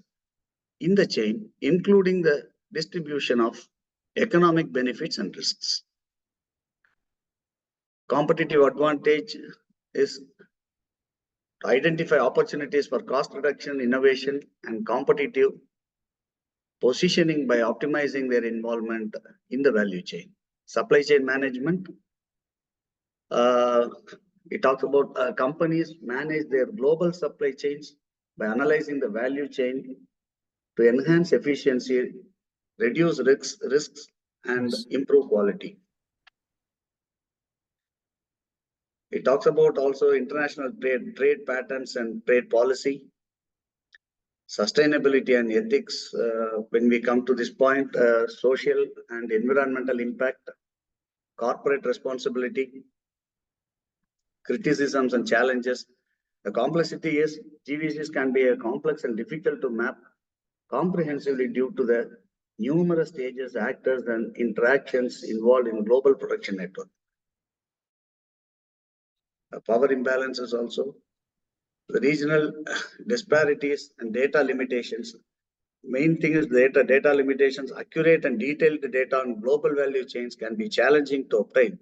in the chain, including the distribution of economic benefits and risks. Competitive advantage is to identify opportunities for cost reduction, innovation, and competitive positioning by optimizing their involvement in the value chain. Supply chain management, It talks about companies manage their global supply chains by analyzing the value chain to enhance efficiency, reduce risks and improve quality. It talks about also international trade patterns and trade policy, sustainability and ethics. When we come to this point, social and environmental impact, corporate responsibility, criticisms and challenges. The complexity is GVCs can be complex and difficult to map comprehensively due to the numerous stages, actors, and interactions involved in global production network. Power imbalances also, the regional disparities and data limitations. Main thing is data limitations. Accurate and detailed data on global value chains can be challenging to obtain,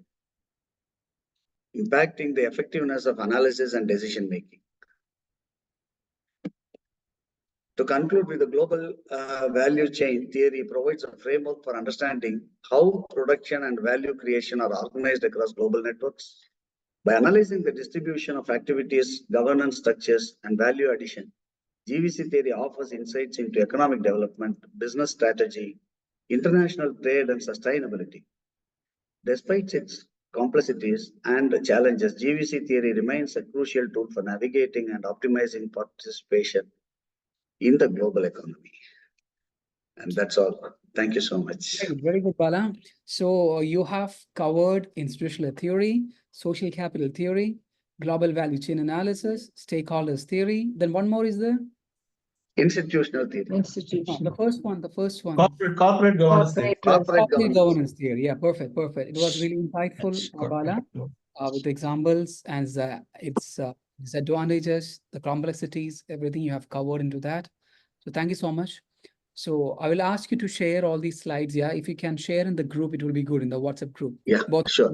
impacting the effectiveness of analysis and decision making. To conclude with, the global value chain theory provides a framework for understanding how production and value creation are organized across global networks. By analyzing the distribution of activities, governance structures, and value addition, GVC theory offers insights into economic development, business strategy, international trade, and sustainability. Despite its complexities and challenges, GVC theory remains a crucial tool for navigating and optimizing participation in the global economy. And that's all. Thank you so much. Very good, Bala. So you have covered institutional theory, social capital theory, global value chain analysis, stakeholders theory. Then one more is there? Institutional theory. Institution. The first one. Corporate governance theory. Corporate Corporate governance. governance theory. Yeah, perfect. It was really insightful, That's Bala, corporate. with examples and its disadvantages, the complexities, everything you have covered into that. So thank you so much. So I will ask you to share all these slides. Yeah, if you can share in the group, it will be good in the WhatsApp group. Yeah, Both sure.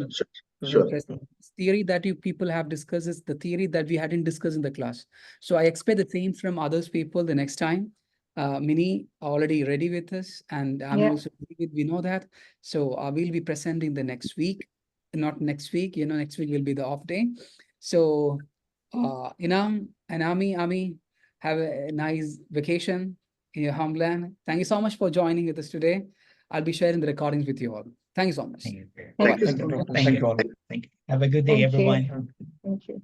theory that you people have discussed is the theory that we hadn't discussed in the class. So I expect the same from others people the next time. Mini already ready with us, and I'm also ready with, we know that. So we'll be presenting the next week, not next week. Next week will be the off day. So Inam and Ami, have a nice vacation in your homeland. Thank you so much for joining with us today. I'll be sharing the recordings with you all. Thank you so much. Thank you. Thank you. Thank you. Have a good day, everyone. Thank you.